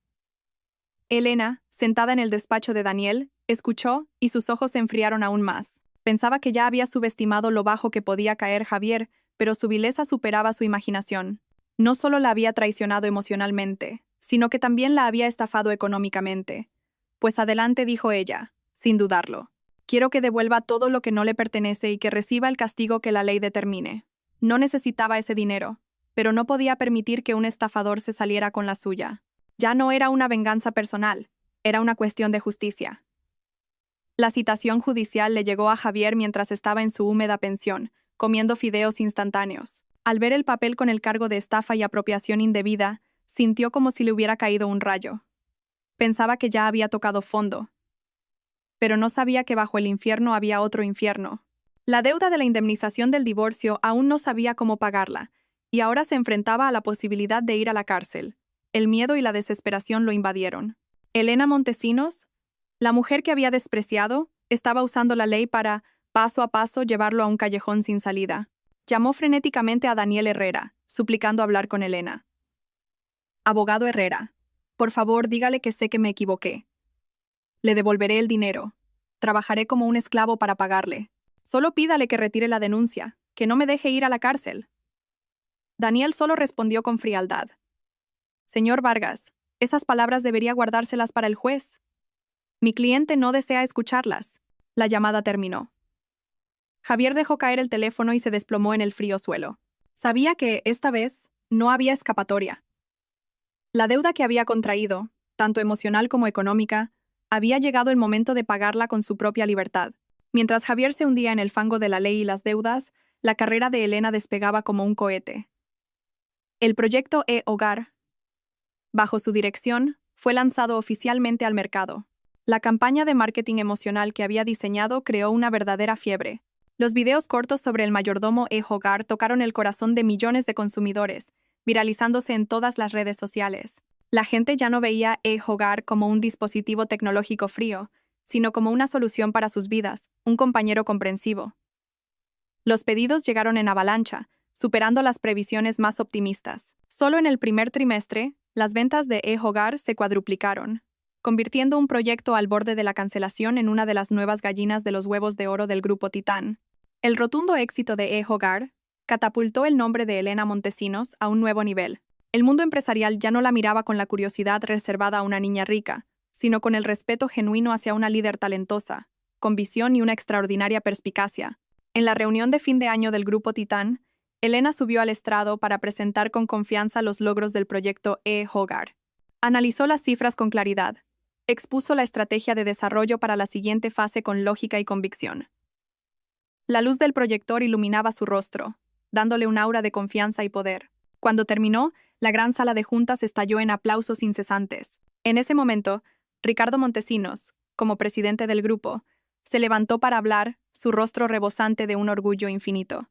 Elena, sentada en el despacho de Daniel, escuchó y sus ojos se enfriaron aún más. Pensaba que ya había subestimado lo bajo que podía caer Javier, pero su vileza superaba su imaginación. No solo la había traicionado emocionalmente, sino que también la había estafado económicamente. Pues adelante, dijo ella, sin dudarlo. Quiero que devuelva todo lo que no le pertenece y que reciba el castigo que la ley determine. No necesitaba ese dinero, pero no podía permitir que un estafador se saliera con la suya. Ya no era una venganza personal, era una cuestión de justicia. La citación judicial le llegó a Javier mientras estaba en su húmeda pensión, comiendo fideos instantáneos. Al ver el papel con el cargo de estafa y apropiación indebida, sintió como si le hubiera caído un rayo. Pensaba que ya había tocado fondo, pero no sabía que bajo el infierno había otro infierno. La deuda de la indemnización del divorcio aún no sabía cómo pagarla, y ahora se enfrentaba a la posibilidad de ir a la cárcel. El miedo y la desesperación lo invadieron. Elena Montesinos, la mujer que había despreciado, estaba usando la ley para, paso a paso, llevarlo a un callejón sin salida. Llamó frenéticamente a Daniel Herrera, suplicando hablar con Elena. Abogado Herrera, por favor, dígale que sé que me equivoqué. Le devolveré el dinero. Trabajaré como un esclavo para pagarle. Solo pídale que retire la denuncia, que no me deje ir a la cárcel. Daniel solo respondió con frialdad. Señor Vargas, esas palabras debería guardárselas para el juez. Mi cliente no desea escucharlas. La llamada terminó. Javier dejó caer el teléfono y se desplomó en el frío suelo. Sabía que, esta vez, no había escapatoria. La deuda que había contraído, tanto emocional como económica, había llegado el momento de pagarla con su propia libertad. Mientras Javier se hundía en el fango de la ley y las deudas, la carrera de Elena despegaba como un cohete. El proyecto E-Hogar, bajo su dirección, fue lanzado oficialmente al mercado. La campaña de marketing emocional que había diseñado creó una verdadera fiebre. Los videos cortos sobre el mayordomo E-Hogar tocaron el corazón de millones de consumidores, viralizándose en todas las redes sociales. La gente ya no veía E-Hogar como un dispositivo tecnológico frío, sino como una solución para sus vidas, un compañero comprensivo. Los pedidos llegaron en avalancha, superando las previsiones más optimistas. Solo en el primer trimestre, las ventas de E-Hogar se cuadruplicaron, convirtiendo un proyecto al borde de la cancelación en una de las nuevas gallinas de los huevos de oro del grupo Titán. El rotundo éxito de E-Hogar catapultó el nombre de Elena Montesinos a un nuevo nivel. El mundo empresarial ya no la miraba con la curiosidad reservada a una niña rica, sino con el respeto genuino hacia una líder talentosa, con visión y una extraordinaria perspicacia. En la reunión de fin de año del grupo Titán, Elena subió al estrado para presentar con confianza los logros del proyecto E-Hogar. Analizó las cifras con claridad. Expuso la estrategia de desarrollo para la siguiente fase con lógica y convicción. La luz del proyector iluminaba su rostro, dándole un aura de confianza y poder. Cuando terminó, la gran sala de juntas estalló en aplausos incesantes. En ese momento, Ricardo Montesinos, como presidente del grupo, se levantó para hablar, su rostro rebosante de un orgullo infinito.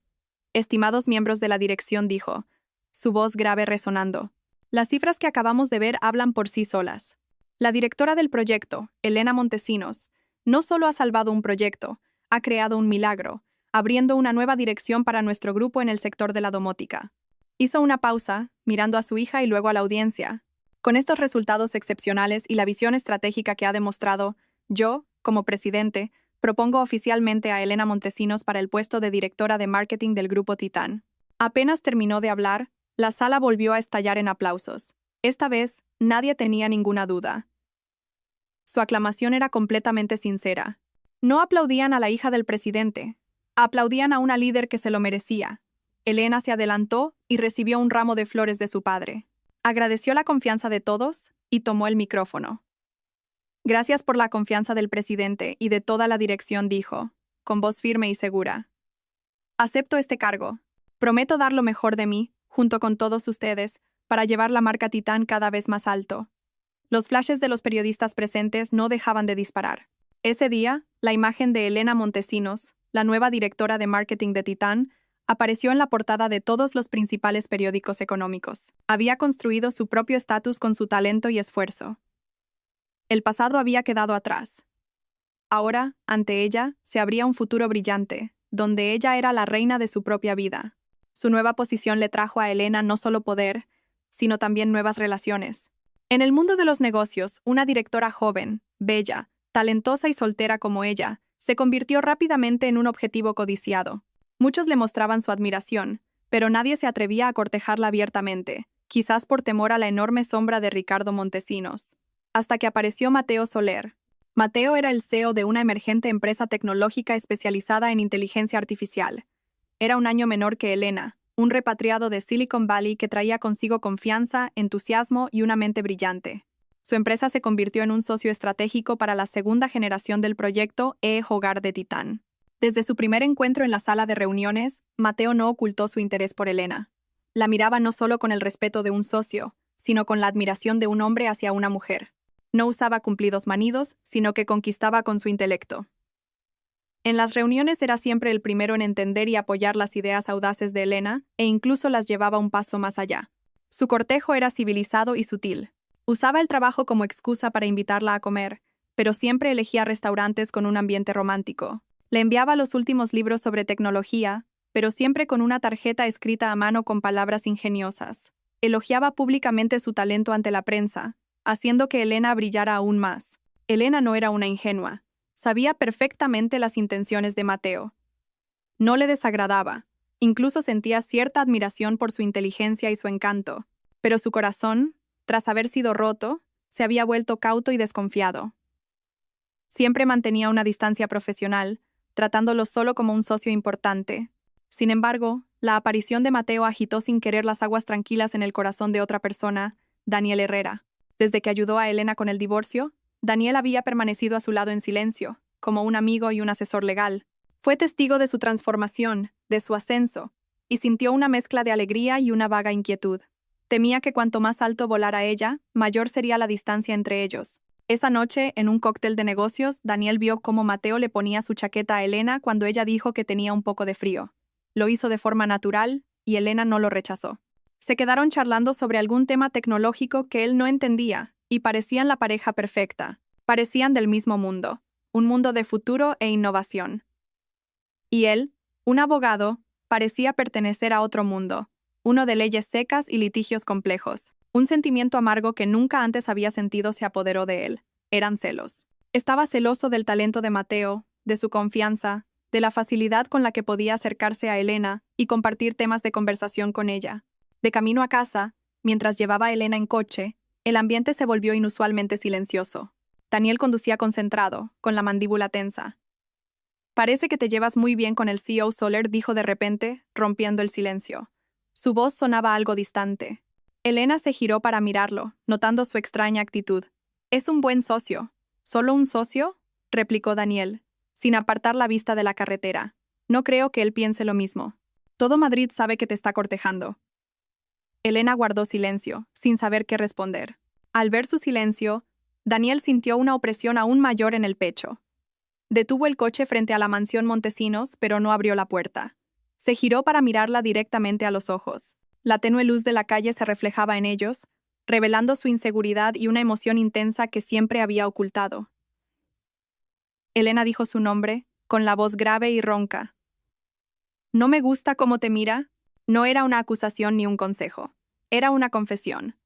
Estimados miembros de la dirección, dijo, su voz grave resonando. Las cifras que acabamos de ver hablan por sí solas. La directora del proyecto, Elena Montesinos, No solo ha salvado un proyecto, ha creado un milagro, abriendo una nueva dirección para nuestro grupo en el sector de la domótica. Hizo una pausa, mirando a su hija y luego a la audiencia. Con estos resultados excepcionales y la visión estratégica que ha demostrado, yo, como presidente, propongo oficialmente a Elena Montesinos para el puesto de directora de marketing del Grupo Titán. Apenas terminó de hablar, la sala volvió a estallar en aplausos. Esta vez, nadie tenía ninguna duda. Su aclamación era completamente sincera. No aplaudían a la hija del presidente, aplaudían a una líder que se lo merecía. Elena se adelantó y recibió un ramo de flores de su padre. Agradeció la confianza de todos y tomó el micrófono. Gracias por la confianza del presidente y de toda la dirección, dijo, con voz firme y segura. Acepto este cargo. Prometo dar lo mejor de mí, junto con todos ustedes, para llevar la marca Titán cada vez más alto. Los flashes de los periodistas presentes no dejaban de disparar. Ese día, la imagen de Elena Montesinos, la nueva directora de marketing de Titán, apareció en la portada de todos los principales periódicos económicos. Había construido su propio estatus con su talento y esfuerzo. El pasado había quedado atrás. Ahora, ante ella, se abría un futuro brillante, donde ella era la reina de su propia vida. Su nueva posición le trajo a Elena no solo poder, sino también nuevas relaciones. En el mundo de los negocios, una directora joven, bella, talentosa y soltera como ella, se convirtió rápidamente en un objetivo codiciado. Muchos le mostraban su admiración, pero nadie se atrevía a cortejarla abiertamente, quizás por temor a la enorme sombra de Ricardo Montesinos. Hasta que apareció Mateo Soler. Mateo era el CEO de una emergente empresa tecnológica especializada en inteligencia artificial. Era un año menor que Elena, un repatriado de Silicon Valley que traía consigo confianza, entusiasmo y una mente brillante. Su empresa se convirtió en un socio estratégico para la segunda generación del proyecto Hogar de Titán. Desde su primer encuentro en la sala de reuniones, Mateo no ocultó su interés por Elena. La miraba no solo con el respeto de un socio, sino con la admiración de un hombre hacia una mujer. No usaba cumplidos manidos, sino que conquistaba con su intelecto. En las reuniones era siempre el primero en entender y apoyar las ideas audaces de Elena, e incluso las llevaba un paso más allá. Su cortejo era civilizado y sutil. Usaba el trabajo como excusa para invitarla a comer, pero siempre elegía restaurantes con un ambiente romántico. Le enviaba los últimos libros sobre tecnología, pero siempre con una tarjeta escrita a mano con palabras ingeniosas. Elogiaba públicamente su talento ante la prensa, haciendo que Elena brillara aún más. Elena no era una ingenua. Sabía perfectamente las intenciones de Mateo. No le desagradaba. Incluso sentía cierta admiración por su inteligencia y su encanto. Pero su corazón, tras haber sido roto, se había vuelto cauto y desconfiado. Siempre mantenía una distancia profesional, tratándolo solo como un socio importante. Sin embargo, la aparición de Mateo agitó sin querer las aguas tranquilas en el corazón de otra persona, Daniel Herrera. Desde que ayudó a Elena con el divorcio, Daniel había permanecido a su lado en silencio, como un amigo y un asesor legal. Fue testigo de su transformación, de su ascenso, y sintió una mezcla de alegría y una vaga inquietud. Temía que cuanto más alto volara ella, mayor sería la distancia entre ellos. Esa noche, en un cóctel de negocios, Daniel vio cómo Mateo le ponía su chaqueta a Elena cuando ella dijo que tenía un poco de frío. Lo hizo de forma natural, y Elena no lo rechazó. Se quedaron charlando sobre algún tema tecnológico que él no entendía, y parecían la pareja perfecta. Parecían del mismo mundo, un mundo de futuro e innovación. Y él, un abogado, parecía pertenecer a otro mundo, uno de leyes secas y litigios complejos. Un sentimiento amargo que nunca antes había sentido se apoderó de él. Eran celos. Estaba celoso del talento de Mateo, de su confianza, de la facilidad con la que podía acercarse a Elena y compartir temas de conversación con ella. De camino a casa, mientras llevaba a Elena en coche, el ambiente se volvió inusualmente silencioso. Daniel conducía concentrado, con la mandíbula tensa. «Parece que te llevas muy bien con el CEO Soler», dijo de repente, rompiendo el silencio. Su voz sonaba algo distante. Elena se giró para mirarlo, notando su extraña actitud. «Es un buen socio». «¿Solo un socio?», replicó Daniel, sin apartar la vista de la carretera. «No creo que él piense lo mismo. Todo Madrid sabe que te está cortejando». Elena guardó silencio, sin saber qué responder. Al ver su silencio, Daniel sintió una opresión aún mayor en el pecho. Detuvo el coche frente a la mansión Montesinos, pero no abrió la puerta. Se giró para mirarla directamente a los ojos. La tenue luz de la calle se reflejaba en ellos, revelando su inseguridad y una emoción intensa que siempre había ocultado. Elena dijo su nombre, con la voz grave y ronca. No me gusta cómo te mira. No era una acusación ni un consejo. Era una confesión.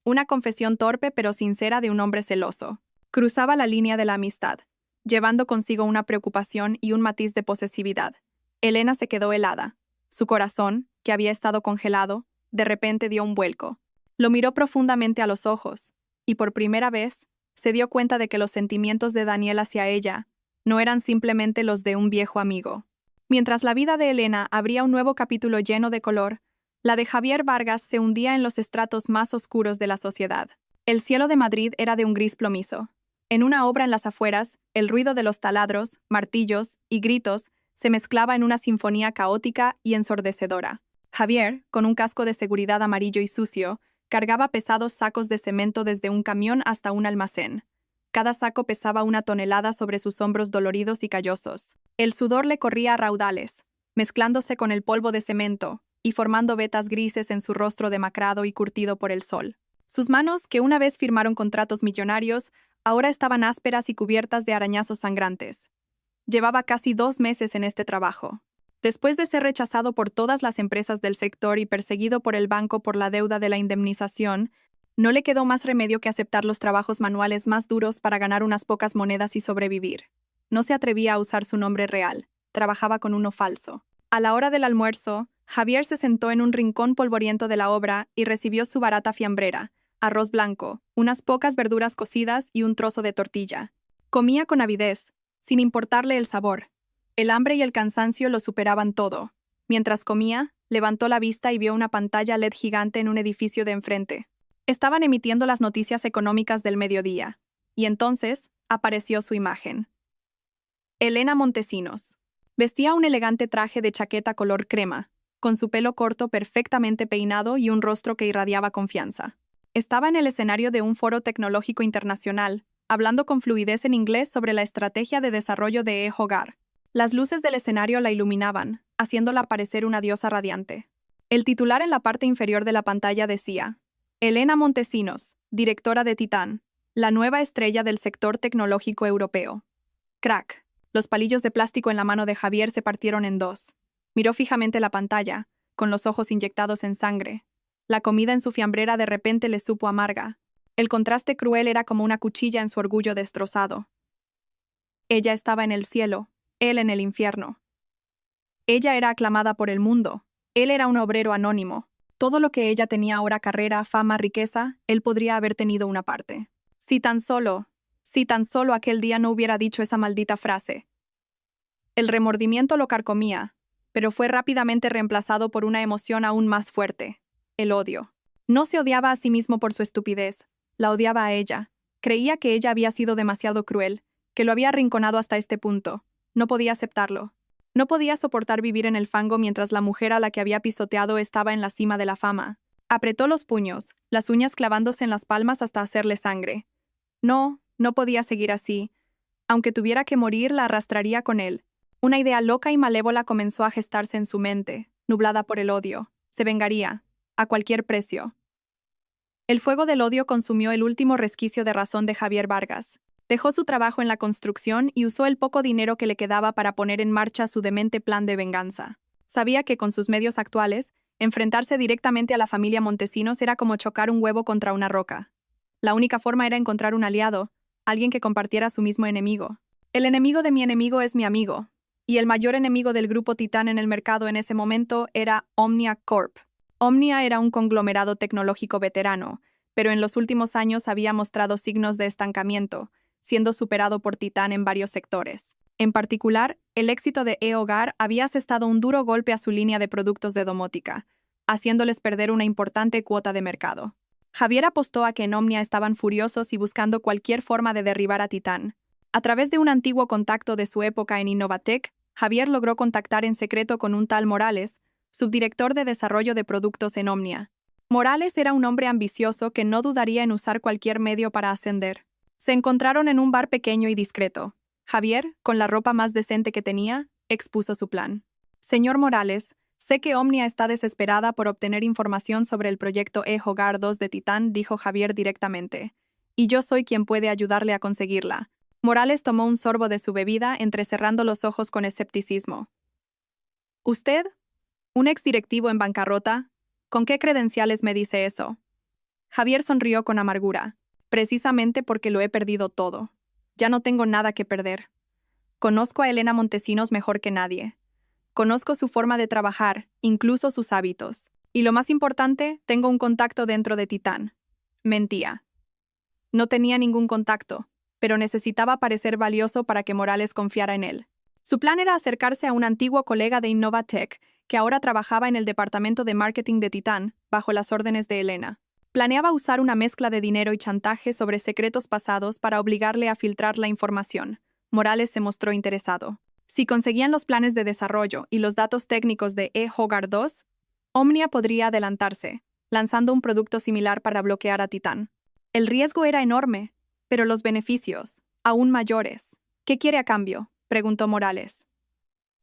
Una confesión torpe pero sincera de un hombre celoso. Cruzaba la línea de la amistad, llevando consigo una preocupación y un matiz de posesividad. Elena se quedó helada. Su corazón, que había estado congelado, de repente dio un vuelco. Lo miró profundamente a los ojos, y por primera vez, se dio cuenta de que los sentimientos de Daniel hacia ella no eran simplemente los de un viejo amigo. Mientras la vida de Elena abría un nuevo capítulo lleno de color, la de Javier Vargas se hundía en los estratos más oscuros de la sociedad. El cielo de Madrid era de un gris plomizo. En una obra en las afueras, el ruido de los taladros, martillos y gritos se mezclaba en una sinfonía caótica y ensordecedora. Javier, con un casco de seguridad amarillo y sucio, cargaba pesados sacos de cemento desde un camión hasta un almacén. Cada saco pesaba 1 tonelada sobre sus hombros doloridos y callosos. El sudor le corría a raudales, mezclándose con el polvo de cemento y formando vetas grises en su rostro demacrado y curtido por el sol. Sus manos, que una vez firmaron contratos millonarios, ahora estaban ásperas y cubiertas de arañazos sangrantes. Llevaba casi 2 meses en este trabajo. Después de ser rechazado por todas las empresas del sector y perseguido por el banco por la deuda de la indemnización, no le quedó más remedio que aceptar los trabajos manuales más duros para ganar unas pocas monedas y sobrevivir. No se atrevía a usar su nombre real, trabajaba con uno falso. A la hora del almuerzo, Javier se sentó en un rincón polvoriento de la obra y recibió su barata fiambrera, arroz blanco, unas pocas verduras cocidas y un trozo de tortilla. Comía con avidez, sin importarle el sabor. El hambre y el cansancio lo superaban todo. Mientras comía, levantó la vista y vio una pantalla LED gigante en un edificio de enfrente. Estaban emitiendo las noticias económicas del mediodía, y entonces apareció su imagen. Elena Montesinos. Vestía un elegante traje de chaqueta color crema, con su pelo corto perfectamente peinado y un rostro que irradiaba confianza. Estaba en el escenario de un foro tecnológico internacional, hablando con fluidez en inglés sobre la estrategia de desarrollo de e-Hogar. Las luces del escenario la iluminaban, haciéndola parecer una diosa radiante. El titular en la parte inferior de la pantalla decía: Elena Montesinos, directora de Titán, la nueva estrella del sector tecnológico europeo. Crack. Los palillos de plástico en la mano de Javier se partieron en dos. Miró fijamente la pantalla, con los ojos inyectados en sangre. La comida en su fiambrera de repente le supo amarga. El contraste cruel era como una cuchilla en su orgullo destrozado. Ella estaba en el cielo, él en el infierno. Ella era aclamada por el mundo, él era un obrero anónimo. Todo lo que ella tenía ahora, carrera, fama, riqueza, él podría haber tenido una parte. Si tan solo aquel día no hubiera dicho esa maldita frase. El remordimiento lo carcomía, pero fue rápidamente reemplazado por una emoción aún más fuerte: el odio. No se odiaba a sí mismo por su estupidez, la odiaba a ella. Creía que ella había sido demasiado cruel, que lo había arrinconado hasta este punto. No podía aceptarlo. No podía soportar vivir en el fango mientras la mujer a la que había pisoteado estaba en la cima de la fama. Apretó los puños, las uñas clavándose en las palmas hasta hacerle sangre. No podía seguir así. Aunque tuviera que morir, la arrastraría con él. Una idea loca y malévola comenzó a gestarse en su mente, nublada por el odio. Se vengaría, a cualquier precio. El fuego del odio consumió el último resquicio de razón de Javier Vargas. Dejó su trabajo en la construcción y usó el poco dinero que le quedaba para poner en marcha su demente plan de venganza. Sabía que con sus medios actuales, enfrentarse directamente a la familia Montesinos era como chocar un huevo contra una roca. La única forma era encontrar un aliado, alguien que compartiera su mismo enemigo. El enemigo de mi enemigo es mi amigo, y el mayor enemigo del grupo Titán en el mercado en ese momento era Omnia Corp. Omnia era un conglomerado tecnológico veterano, pero en los últimos años había mostrado signos de estancamiento, siendo superado por Titán en varios sectores. En particular, el éxito de e-Hogar había asestado un duro golpe a su línea de productos de domótica, haciéndoles perder una importante cuota de mercado. Javier apostó a que en Omnia estaban furiosos y buscando cualquier forma de derribar a Titán. A través de un antiguo contacto de su época en Innovatec, Javier logró contactar en secreto con un tal Morales, subdirector de desarrollo de productos en Omnia. Morales era un hombre ambicioso que no dudaría en usar cualquier medio para ascender. Se encontraron en un bar pequeño y discreto. Javier, con la ropa más decente que tenía, expuso su plan. Señor Morales, sé que Omnia está desesperada por obtener información sobre el proyecto e-Hogar 2 de Titán, dijo Javier directamente. Y yo soy quien puede ayudarle a conseguirla. Morales tomó un sorbo de su bebida, entrecerrando los ojos con escepticismo. ¿Usted? ¿Un exdirectivo en bancarrota? ¿Con qué credenciales me dice eso? Javier sonrió con amargura. Precisamente porque lo he perdido todo. Ya no tengo nada que perder. Conozco a Elena Montesinos mejor que nadie. Conozco su forma de trabajar, incluso sus hábitos. Y lo más importante, tengo un contacto dentro de Titán. Mentía. No tenía ningún contacto, pero necesitaba parecer valioso para que Morales confiara en él. Su plan era acercarse a un antiguo colega de Innovatech, que ahora trabajaba en el departamento de marketing de Titán, bajo las órdenes de Elena. Planeaba usar una mezcla de dinero y chantaje sobre secretos pasados para obligarle a filtrar la información. Morales se mostró interesado. Si conseguían los planes de desarrollo y los datos técnicos de eHogar 2, Omnia podría adelantarse, lanzando un producto similar para bloquear a Titán. El riesgo era enorme, pero los beneficios, aún mayores. ¿Qué quiere a cambio?, preguntó Morales.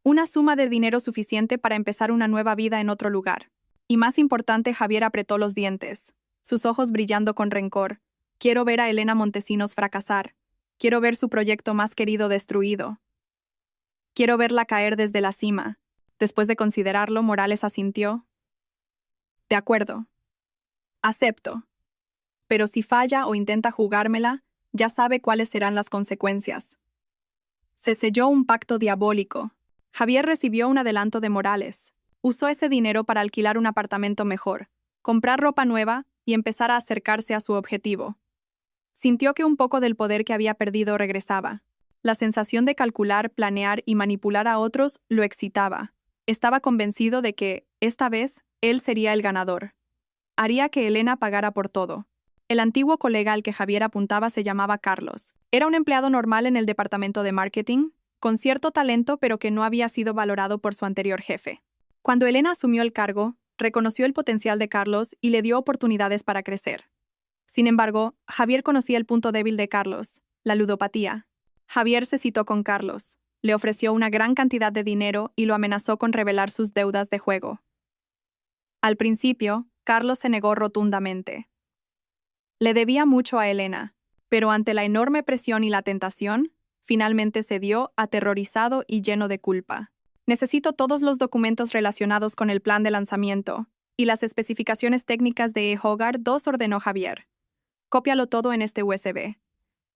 Una suma de dinero suficiente para empezar una nueva vida en otro lugar. Y más importante, Javier apretó los dientes, sus ojos brillando con rencor. Quiero ver a Elena Montesinos fracasar. Quiero ver su proyecto más querido destruido. Quiero verla caer desde la cima. Después de considerarlo, Morales asintió. De acuerdo. Acepto. Pero si falla o intenta jugármela, ya sabe cuáles serán las consecuencias. Se selló un pacto diabólico. Javier recibió un adelanto de Morales. Usó ese dinero para alquilar un apartamento mejor, comprar ropa nueva y empezar a acercarse a su objetivo. Sintió que un poco del poder que había perdido regresaba. La sensación de calcular, planear y manipular a otros lo excitaba. Estaba convencido de que, esta vez, él sería el ganador. Haría que Elena pagara por todo. El antiguo colega al que Javier apuntaba se llamaba Carlos. Era un empleado normal en el departamento de marketing, con cierto talento pero que no había sido valorado por su anterior jefe. Cuando Elena asumió el cargo, reconoció el potencial de Carlos y le dio oportunidades para crecer. Sin embargo, Javier conocía el punto débil de Carlos, la ludopatía. Javier se citó con Carlos, le ofreció una gran cantidad de dinero y lo amenazó con revelar sus deudas de juego. Al principio, Carlos se negó rotundamente. Le debía mucho a Elena, pero ante la enorme presión y la tentación, finalmente cedió, aterrorizado y lleno de culpa. Necesito todos los documentos relacionados con el plan de lanzamiento y las especificaciones técnicas de eHogar 2, ordenó Javier. Cópialo todo en este USB.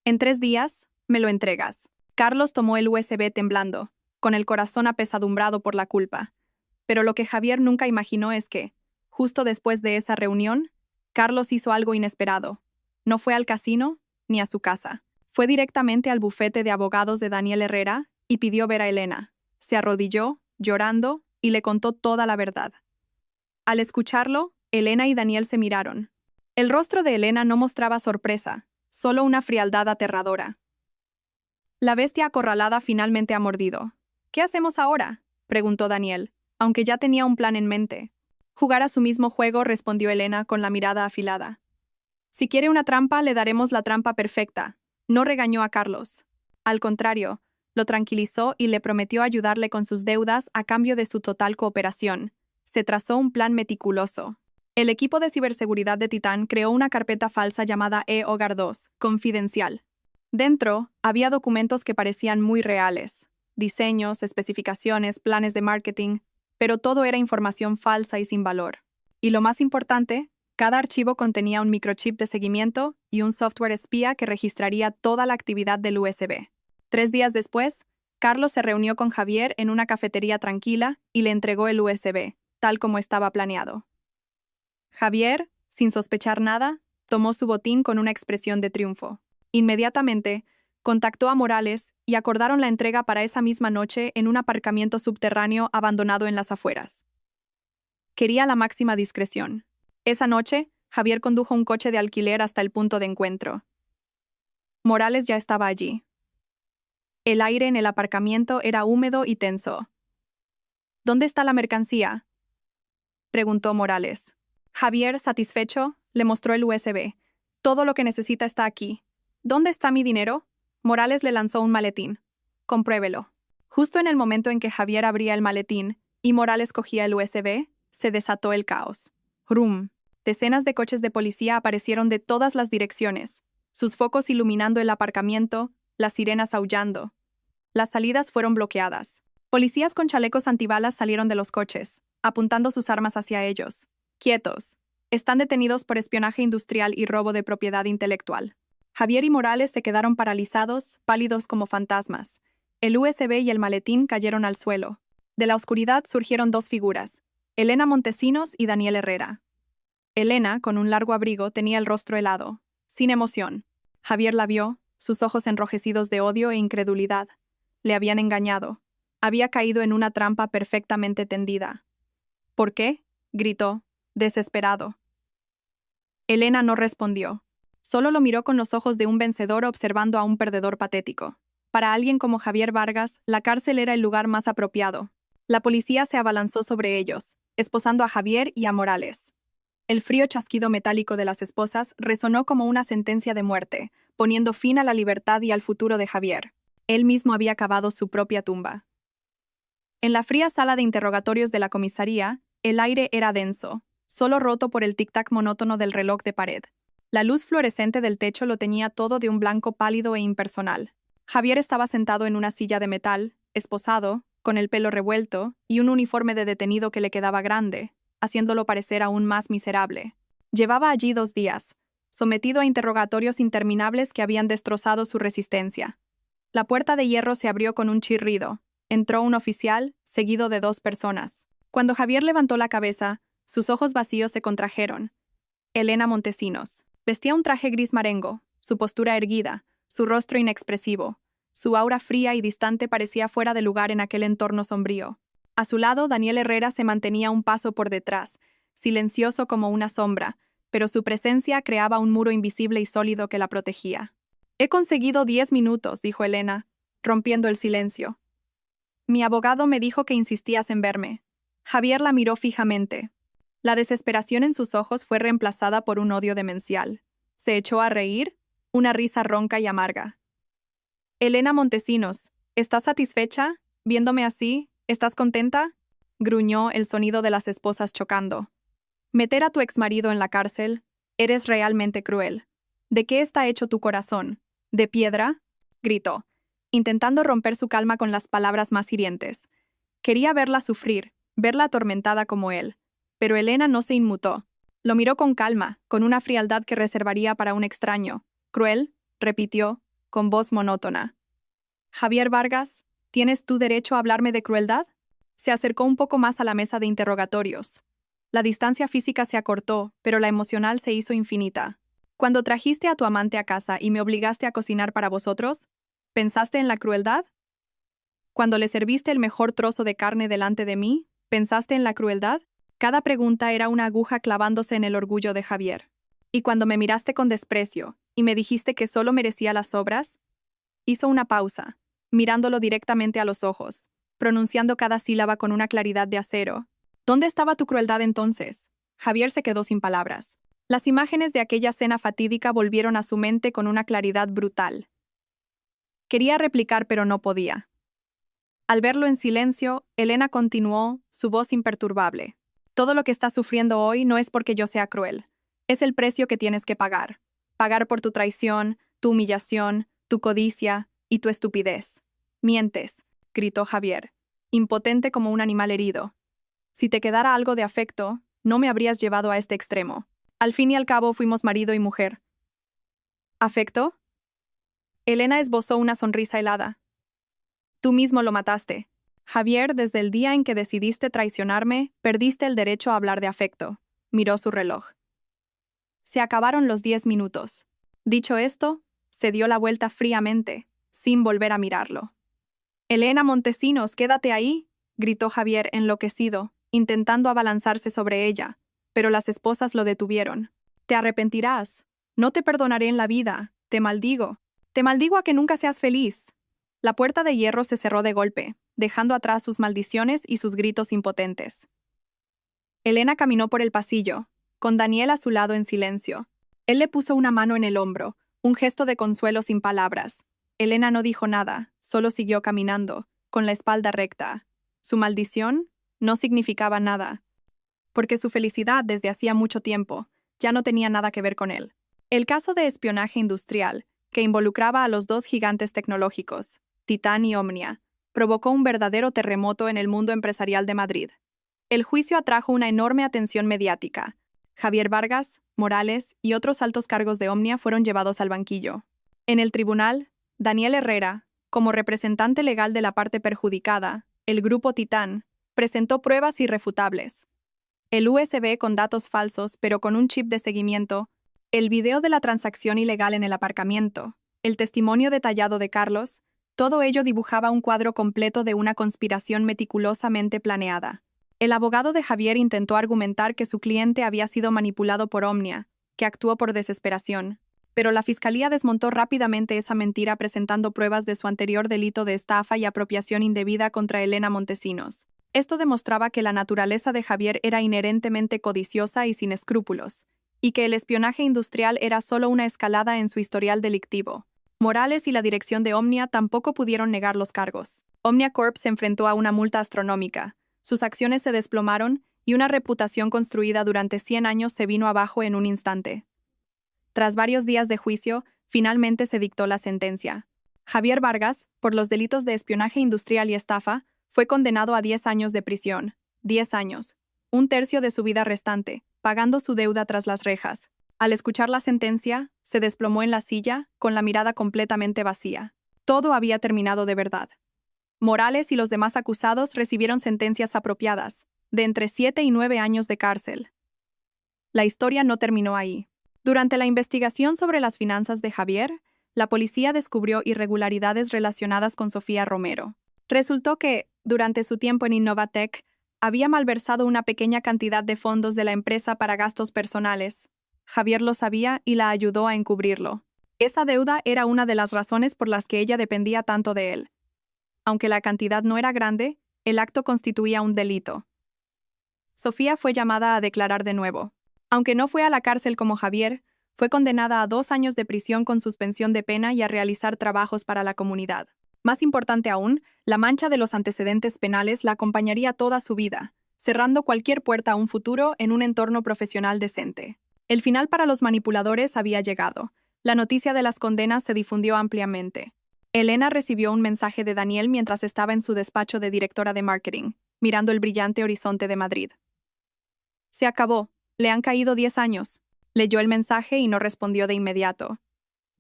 En 3 días, me lo entregas. Carlos tomó el USB temblando, con el corazón apesadumbrado por la culpa. Pero lo que Javier nunca imaginó es que, justo después de esa reunión, Carlos hizo algo inesperado. No fue al casino ni a su casa. Fue directamente al bufete de abogados de Daniel Herrera y pidió ver a Elena. Se arrodilló, llorando, y le contó toda la verdad. Al escucharlo, Elena y Daniel se miraron. El rostro de Elena no mostraba sorpresa, solo una frialdad aterradora. La bestia acorralada finalmente ha mordido. ¿Qué hacemos ahora?, preguntó Daniel, aunque ya tenía un plan en mente. Jugar a su mismo juego, respondió Elena con la mirada afilada. Si quiere una trampa, le daremos la trampa perfecta. No regañó a Carlos. Al contrario, lo tranquilizó y le prometió ayudarle con sus deudas a cambio de su total cooperación. Se trazó un plan meticuloso. El equipo de ciberseguridad de Titán creó una carpeta falsa llamada eHogar 2, confidencial. Dentro, había documentos que parecían muy reales. Diseños, especificaciones, planes de marketing, pero todo era información falsa y sin valor. Y lo más importante, cada archivo contenía un microchip de seguimiento y un software espía que registraría toda la actividad del USB. 3 días después, Carlos se reunió con Javier en una cafetería tranquila y le entregó el USB, tal como estaba planeado. Javier, sin sospechar nada, tomó su botín con una expresión de triunfo. Inmediatamente, contactó a Morales y acordaron la entrega para esa misma noche en un aparcamiento subterráneo abandonado en las afueras. Quería la máxima discreción. Esa noche, Javier condujo un coche de alquiler hasta el punto de encuentro. Morales ya estaba allí. El aire en el aparcamiento era húmedo y tenso. ¿Dónde está la mercancía?, preguntó Morales. Javier, satisfecho, le mostró el USB. Todo lo que necesita está aquí. ¿Dónde está mi dinero? Morales le lanzó un maletín. Compruébelo. Justo en el momento en que Javier abría el maletín y Morales cogía el USB, se desató el caos. ¡Rum! Decenas de coches de policía aparecieron de todas las direcciones, sus focos iluminando el aparcamiento, las sirenas aullando. Las salidas fueron bloqueadas. Policías con chalecos antibalas salieron de los coches, apuntando sus armas hacia ellos. Quietos. Están detenidos por espionaje industrial y robo de propiedad intelectual. Javier y Morales se quedaron paralizados, pálidos como fantasmas. El USB y el maletín cayeron al suelo. De la oscuridad surgieron dos figuras, Elena Montesinos y Daniel Herrera. Elena, con un largo abrigo, tenía el rostro helado, sin emoción. Javier la vio, sus ojos enrojecidos de odio e incredulidad. Le habían engañado. Había caído en una trampa perfectamente tendida. ¿Por qué?, gritó, desesperado. Elena no respondió. Solo lo miró con los ojos de un vencedor observando a un perdedor patético. Para alguien como Javier Vargas, la cárcel era el lugar más apropiado. La policía se abalanzó sobre ellos, esposando a Javier y a Morales. El frío chasquido metálico de las esposas resonó como una sentencia de muerte, poniendo fin a la libertad y al futuro de Javier. Él mismo había cavado su propia tumba. En la fría sala de interrogatorios de la comisaría, el aire era denso, solo roto por el tic-tac monótono del reloj de pared. La luz fluorescente del techo lo teñía todo de un blanco pálido e impersonal. Javier estaba sentado en una silla de metal, esposado, con el pelo revuelto y un uniforme de detenido que le quedaba grande, haciéndolo parecer aún más miserable. Llevaba allí 2 días, sometido a interrogatorios interminables que habían destrozado su resistencia. La puerta de hierro se abrió con un chirrido. Entró un oficial, seguido de 2 personas. Cuando Javier levantó la cabeza, sus ojos vacíos se contrajeron. Elena Montesinos. Vestía un traje gris marengo, su postura erguida, su rostro inexpresivo. Su aura fría y distante parecía fuera de lugar en aquel entorno sombrío. A su lado, Daniel Herrera se mantenía un paso por detrás, silencioso como una sombra, pero su presencia creaba un muro invisible y sólido que la protegía. «He conseguido 10 minutos», dijo Elena, rompiendo el silencio. «Mi abogado me dijo que insistías en verme». Javier la miró fijamente. La desesperación en sus ojos fue reemplazada por un odio demencial. Se echó a reír, una risa ronca y amarga. «Elena Montesinos, ¿estás satisfecha? Viéndome así, ¿estás contenta?», gruñó el sonido de las esposas chocando. «Meter a tu exmarido en la cárcel, eres realmente cruel. ¿De qué está hecho tu corazón? ¿De piedra?», gritó, intentando romper su calma con las palabras más hirientes. Quería verla sufrir, verla atormentada como él. Pero Elena no se inmutó. Lo miró con calma, con una frialdad que reservaría para un extraño. «¿Cruel?», repitió, con voz monótona. «Javier Vargas, ¿tienes tú derecho a hablarme de crueldad?». Se acercó un poco más a la mesa de interrogatorios. La distancia física se acortó, pero la emocional se hizo infinita. «Cuando trajiste a tu amante a casa y me obligaste a cocinar para vosotros, ¿pensaste en la crueldad? Cuando le serviste el mejor trozo de carne delante de mí, ¿pensaste en la crueldad?». Cada pregunta era una aguja clavándose en el orgullo de Javier. «¿Y cuando me miraste con desprecio y me dijiste que solo merecía las obras?». Hizo una pausa, mirándolo directamente a los ojos, pronunciando cada sílaba con una claridad de acero. «¿Dónde estaba tu crueldad entonces?». Javier se quedó sin palabras. Las imágenes de aquella cena fatídica volvieron a su mente con una claridad brutal. Quería replicar, pero no podía. Al verlo en silencio, Elena continuó, su voz imperturbable. «Todo lo que estás sufriendo hoy no es porque yo sea cruel. Es el precio que tienes que pagar. Pagar por tu traición, tu humillación, tu codicia y tu estupidez». «Mientes», gritó Javier, impotente como un animal herido. «Si te quedara algo de afecto, no me habrías llevado a este extremo. Al fin y al cabo fuimos marido y mujer». «¿Afecto?». Elena esbozó una sonrisa helada. «Tú mismo lo mataste. Javier, desde el día en que decidiste traicionarme, perdiste el derecho a hablar de afecto». Miró su reloj. Se acabaron los 10 minutos. Dicho esto, se dio la vuelta fríamente, sin volver a mirarlo. «Elena Montesinos, quédate ahí», gritó Javier enloquecido, intentando abalanzarse sobre ella, pero las esposas lo detuvieron. «Te arrepentirás. No te perdonaré en la vida. Te maldigo. Te maldigo a que nunca seas feliz». La puerta de hierro se cerró de golpe, dejando atrás sus maldiciones y sus gritos impotentes. Elena caminó por el pasillo, con Daniel a su lado en silencio. Él le puso una mano en el hombro, un gesto de consuelo sin palabras. Elena no dijo nada, solo siguió caminando, con la espalda recta. Su maldición no significaba nada, porque su felicidad desde hacía mucho tiempo ya no tenía nada que ver con él. El caso de espionaje industrial, que involucraba a los dos gigantes tecnológicos, Titán y Omnia, provocó un verdadero terremoto en el mundo empresarial de Madrid. El juicio atrajo una enorme atención mediática. Javier Vargas, Morales y otros altos cargos de Omnia fueron llevados al banquillo. En el tribunal, Daniel Herrera, como representante legal de la parte perjudicada, el grupo Titán, presentó pruebas irrefutables. El USB con datos falsos pero con un chip de seguimiento, el video de la transacción ilegal en el aparcamiento, el testimonio detallado de Carlos, todo ello dibujaba un cuadro completo de una conspiración meticulosamente planeada. El abogado de Javier intentó argumentar que su cliente había sido manipulado por Omnia, que actuó por desesperación, pero la fiscalía desmontó rápidamente esa mentira presentando pruebas de su anterior delito de estafa y apropiación indebida contra Elena Montesinos. Esto demostraba que la naturaleza de Javier era inherentemente codiciosa y sin escrúpulos, y que el espionaje industrial era solo una escalada en su historial delictivo. Morales y la dirección de Omnia tampoco pudieron negar los cargos. Omnia Corp se enfrentó a una multa astronómica, sus acciones se desplomaron y una reputación construida durante 100 años se vino abajo en un instante. Tras varios días de juicio, finalmente se dictó la sentencia. Javier Vargas, por los delitos de espionaje industrial y estafa, fue condenado a 10 años de prisión. 10 años. Un tercio de su vida restante, pagando su deuda tras las rejas. Al escuchar la sentencia, se desplomó en la silla, con la mirada completamente vacía. Todo había terminado de verdad. Morales y los demás acusados recibieron sentencias apropiadas, de entre 7 y 9 años de cárcel. La historia no terminó ahí. Durante la investigación sobre las finanzas de Javier, la policía descubrió irregularidades relacionadas con Sofía Romero. Resultó que, durante su tiempo en Innovatec, había malversado una pequeña cantidad de fondos de la empresa para gastos personales. Javier lo sabía y la ayudó a encubrirlo. Esa deuda era una de las razones por las que ella dependía tanto de él. Aunque la cantidad no era grande, el acto constituía un delito. Sofía fue llamada a declarar de nuevo. Aunque no fue a la cárcel como Javier, fue condenada a 2 años de prisión con suspensión de pena y a realizar trabajos para la comunidad. Más importante aún, la mancha de los antecedentes penales la acompañaría toda su vida, cerrando cualquier puerta a un futuro en un entorno profesional decente. El final para los manipuladores había llegado. La noticia de las condenas se difundió ampliamente. Elena recibió un mensaje de Daniel mientras estaba en su despacho de directora de marketing, mirando el brillante horizonte de Madrid. Se acabó. Le han caído 10 años. Leyó el mensaje y no respondió de inmediato.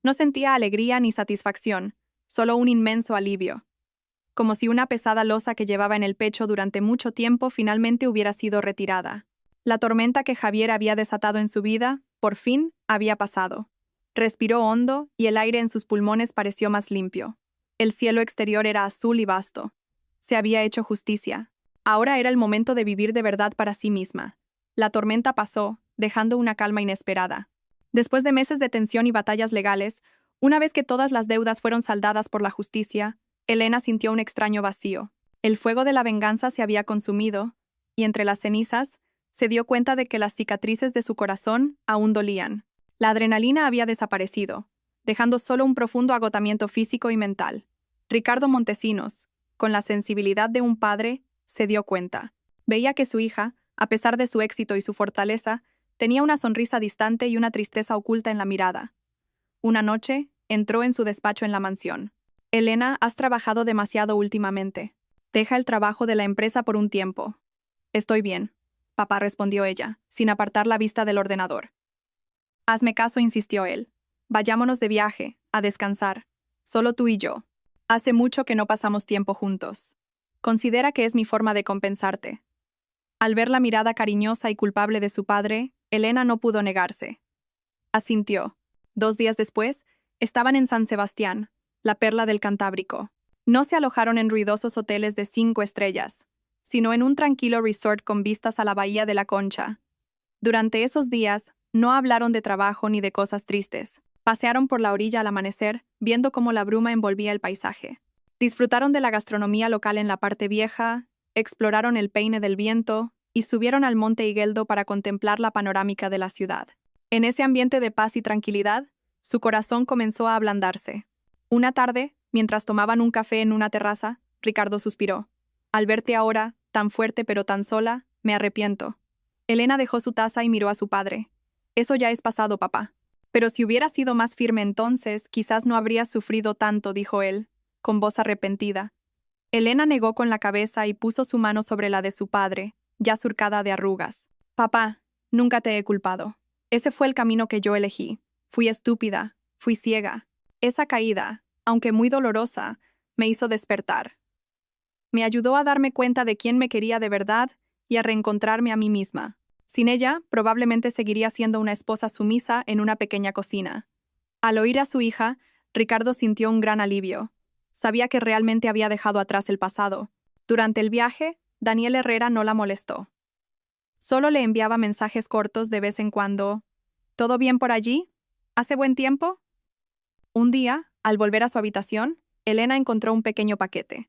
No sentía alegría ni satisfacción, solo un inmenso alivio. Como si una pesada losa que llevaba en el pecho durante mucho tiempo finalmente hubiera sido retirada. La tormenta que Javier había desatado en su vida, por fin, había pasado. Respiró hondo y el aire en sus pulmones pareció más limpio. El cielo exterior era azul y vasto. Se había hecho justicia. Ahora era el momento de vivir de verdad para sí misma. La tormenta pasó, dejando una calma inesperada. Después de meses de tensión y batallas legales, una vez que todas las deudas fueron saldadas por la justicia, Elena sintió un extraño vacío. El fuego de la venganza se había consumido, y entre las cenizas, se dio cuenta de que las cicatrices de su corazón aún dolían. La adrenalina había desaparecido, dejando solo un profundo agotamiento físico y mental. Ricardo Montesinos, con la sensibilidad de un padre, se dio cuenta. Veía que su hija, a pesar de su éxito y su fortaleza, tenía una sonrisa distante y una tristeza oculta en la mirada. Una noche, entró en su despacho en la mansión. Elena, has trabajado demasiado últimamente. Deja el trabajo de la empresa por un tiempo. Estoy bien, papá, respondió ella, sin apartar la vista del ordenador. Hazme caso, insistió él. Vayámonos de viaje, a descansar. Solo tú y yo. Hace mucho que no pasamos tiempo juntos. Considera que es mi forma de compensarte. Al ver la mirada cariñosa y culpable de su padre, Elena no pudo negarse. Asintió. 2 días después, estaban en San Sebastián, la perla del Cantábrico. No se alojaron en ruidosos hoteles de 5 estrellas, sino en un tranquilo resort con vistas a la bahía de la Concha. Durante esos días, no hablaron de trabajo ni de cosas tristes. Pasearon por la orilla al amanecer, viendo cómo la bruma envolvía el paisaje. Disfrutaron de la gastronomía local en la parte vieja, exploraron el Peine del Viento y subieron al Monte Igueldo para contemplar la panorámica de la ciudad. En ese ambiente de paz y tranquilidad, su corazón comenzó a ablandarse. Una tarde, mientras tomaban un café en una terraza, Ricardo suspiró. Al verte ahora, tan fuerte pero tan sola, me arrepiento. Elena dejó su taza y miró a su padre. Eso ya es pasado, papá. Pero si hubiera sido más firme entonces, quizás no habría sufrido tanto, dijo él, con voz arrepentida. Elena negó con la cabeza y puso su mano sobre la de su padre, ya surcada de arrugas. Papá, nunca te he culpado. Ese fue el camino que yo elegí. Fui estúpida, fui ciega. Esa caída, aunque muy dolorosa, me hizo despertar. Me ayudó a darme cuenta de quién me quería de verdad y a reencontrarme a mí misma. Sin ella, probablemente seguiría siendo una esposa sumisa en una pequeña cocina. Al oír a su hija, Ricardo sintió un gran alivio. Sabía que realmente había dejado atrás el pasado. Durante el viaje, Daniel Herrera no la molestó. Solo le enviaba mensajes cortos de vez en cuando. ¿Todo bien por allí? ¿Hace buen tiempo? Un día, al volver a su habitación, Elena encontró un pequeño paquete.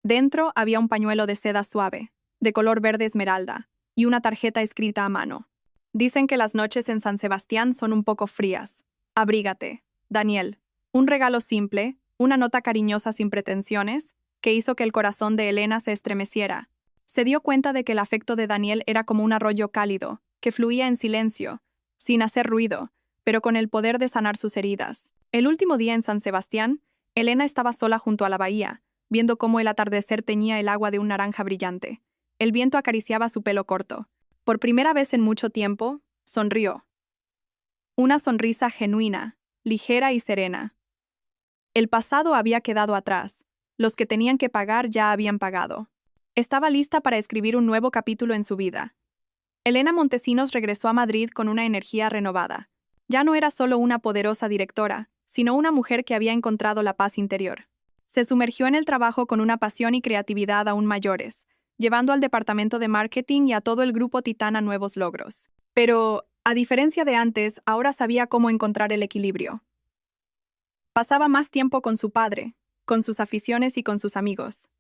Dentro había un pañuelo de seda suave, de color verde esmeralda, y una tarjeta escrita a mano. Dicen que las noches en San Sebastián son un poco frías. Abrígate, Daniel. Un regalo simple, una nota cariñosa sin pretensiones, que hizo que el corazón de Elena se estremeciera. Se dio cuenta de que el afecto de Daniel era como un arroyo cálido, que fluía en silencio, sin hacer ruido, pero con el poder de sanar sus heridas. El último día en San Sebastián, Elena estaba sola junto a la bahía, viendo cómo el atardecer teñía el agua de un naranja brillante. El viento acariciaba su pelo corto. Por primera vez en mucho tiempo, sonrió. Una sonrisa genuina, ligera y serena. El pasado había quedado atrás. Los que tenían que pagar ya habían pagado. Estaba lista para escribir un nuevo capítulo en su vida. Elena Montesinos regresó a Madrid con una energía renovada. Ya no era solo una poderosa directora, sino una mujer que había encontrado la paz interior. Se sumergió en el trabajo con una pasión y creatividad aún mayores, llevando al departamento de marketing y a todo el grupo Titán a nuevos logros. Pero, a diferencia de antes, ahora sabía cómo encontrar el equilibrio. Pasaba más tiempo con su padre, con sus aficiones y con sus amigos.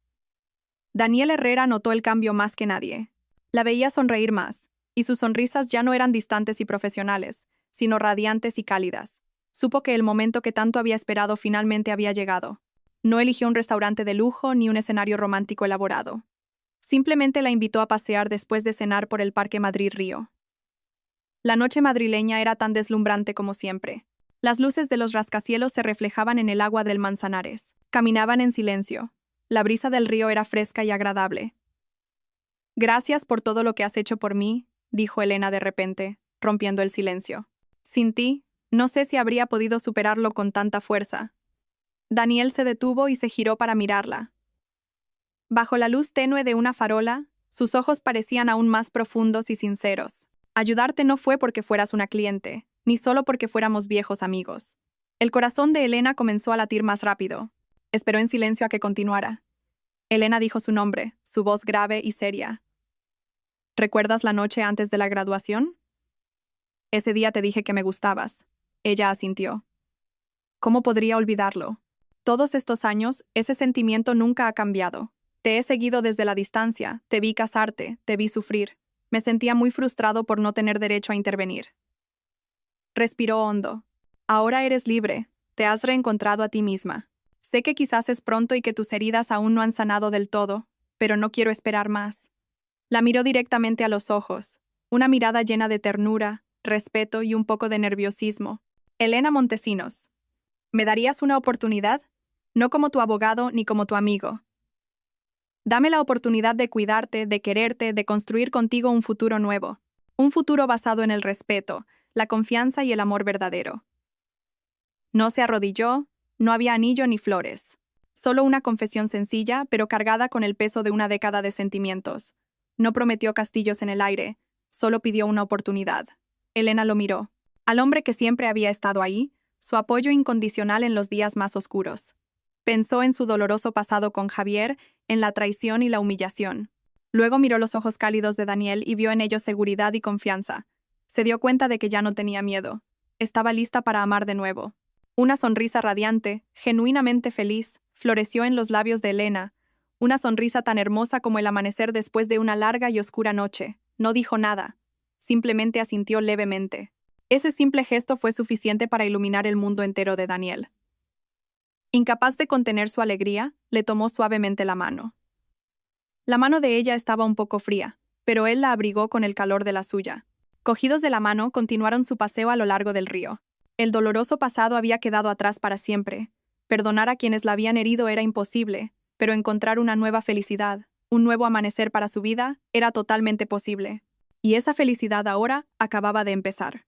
Daniel Herrera notó el cambio más que nadie. La veía sonreír más, y sus sonrisas ya no eran distantes y profesionales, sino radiantes y cálidas. Supo que el momento que tanto había esperado finalmente había llegado. No eligió un restaurante de lujo ni un escenario romántico elaborado. Simplemente la invitó a pasear después de cenar por el Parque Madrid-Río. La noche madrileña era tan deslumbrante como siempre. Las luces de los rascacielos se reflejaban en el agua del Manzanares. Caminaban en silencio. La brisa del río era fresca y agradable. Gracias por todo lo que has hecho por mí, dijo Elena de repente, rompiendo el silencio. Sin ti, no sé si habría podido superarlo con tanta fuerza. Daniel se detuvo y se giró para mirarla. Bajo la luz tenue de una farola, sus ojos parecían aún más profundos y sinceros. Ayudarte no fue porque fueras una cliente, ni solo porque fuéramos viejos amigos. El corazón de Elena comenzó a latir más rápido. Esperó en silencio a que continuara. Elena dijo su nombre, su voz grave y seria. ¿Recuerdas la noche antes de la graduación? Ese día te dije que me gustabas. Ella asintió. ¿Cómo podría olvidarlo? Todos estos años, ese sentimiento nunca ha cambiado. Te he seguido desde la distancia, te vi casarte, te vi sufrir. Me sentía muy frustrado por no tener derecho a intervenir. Respiró hondo. Ahora eres libre, te has reencontrado a ti misma. Sé que quizás es pronto y que tus heridas aún no han sanado del todo, pero no quiero esperar más. La miró directamente a los ojos, una mirada llena de ternura, respeto y un poco de nerviosismo. Elena Montesinos, ¿me darías una oportunidad? No como tu abogado ni como tu amigo. Dame la oportunidad de cuidarte, de quererte, de construir contigo un futuro nuevo. Un futuro basado en el respeto, la confianza y el amor verdadero. No se arrodilló, no había anillo ni flores. Solo una confesión sencilla, pero cargada con el peso de una década de sentimientos. No prometió castillos en el aire, solo pidió una oportunidad. Elena lo miró. Al hombre que siempre había estado ahí, su apoyo incondicional en los días más oscuros. Pensó en su doloroso pasado con Javier, en la traición y la humillación. Luego miró los ojos cálidos de Daniel y vio en ellos seguridad y confianza. Se dio cuenta de que ya no tenía miedo. Estaba lista para amar de nuevo. Una sonrisa radiante, genuinamente feliz, floreció en los labios de Elena. Una sonrisa tan hermosa como el amanecer después de una larga y oscura noche. No dijo nada. Simplemente asintió levemente. Ese simple gesto fue suficiente para iluminar el mundo entero de Daniel. Incapaz de contener su alegría, le tomó suavemente la mano. La mano de ella estaba un poco fría, pero él la abrigó con el calor de la suya. Cogidos de la mano, continuaron su paseo a lo largo del río. El doloroso pasado había quedado atrás para siempre. Perdonar a quienes la habían herido era imposible, pero encontrar una nueva felicidad, un nuevo amanecer para su vida, era totalmente posible. Y esa felicidad ahora acababa de empezar.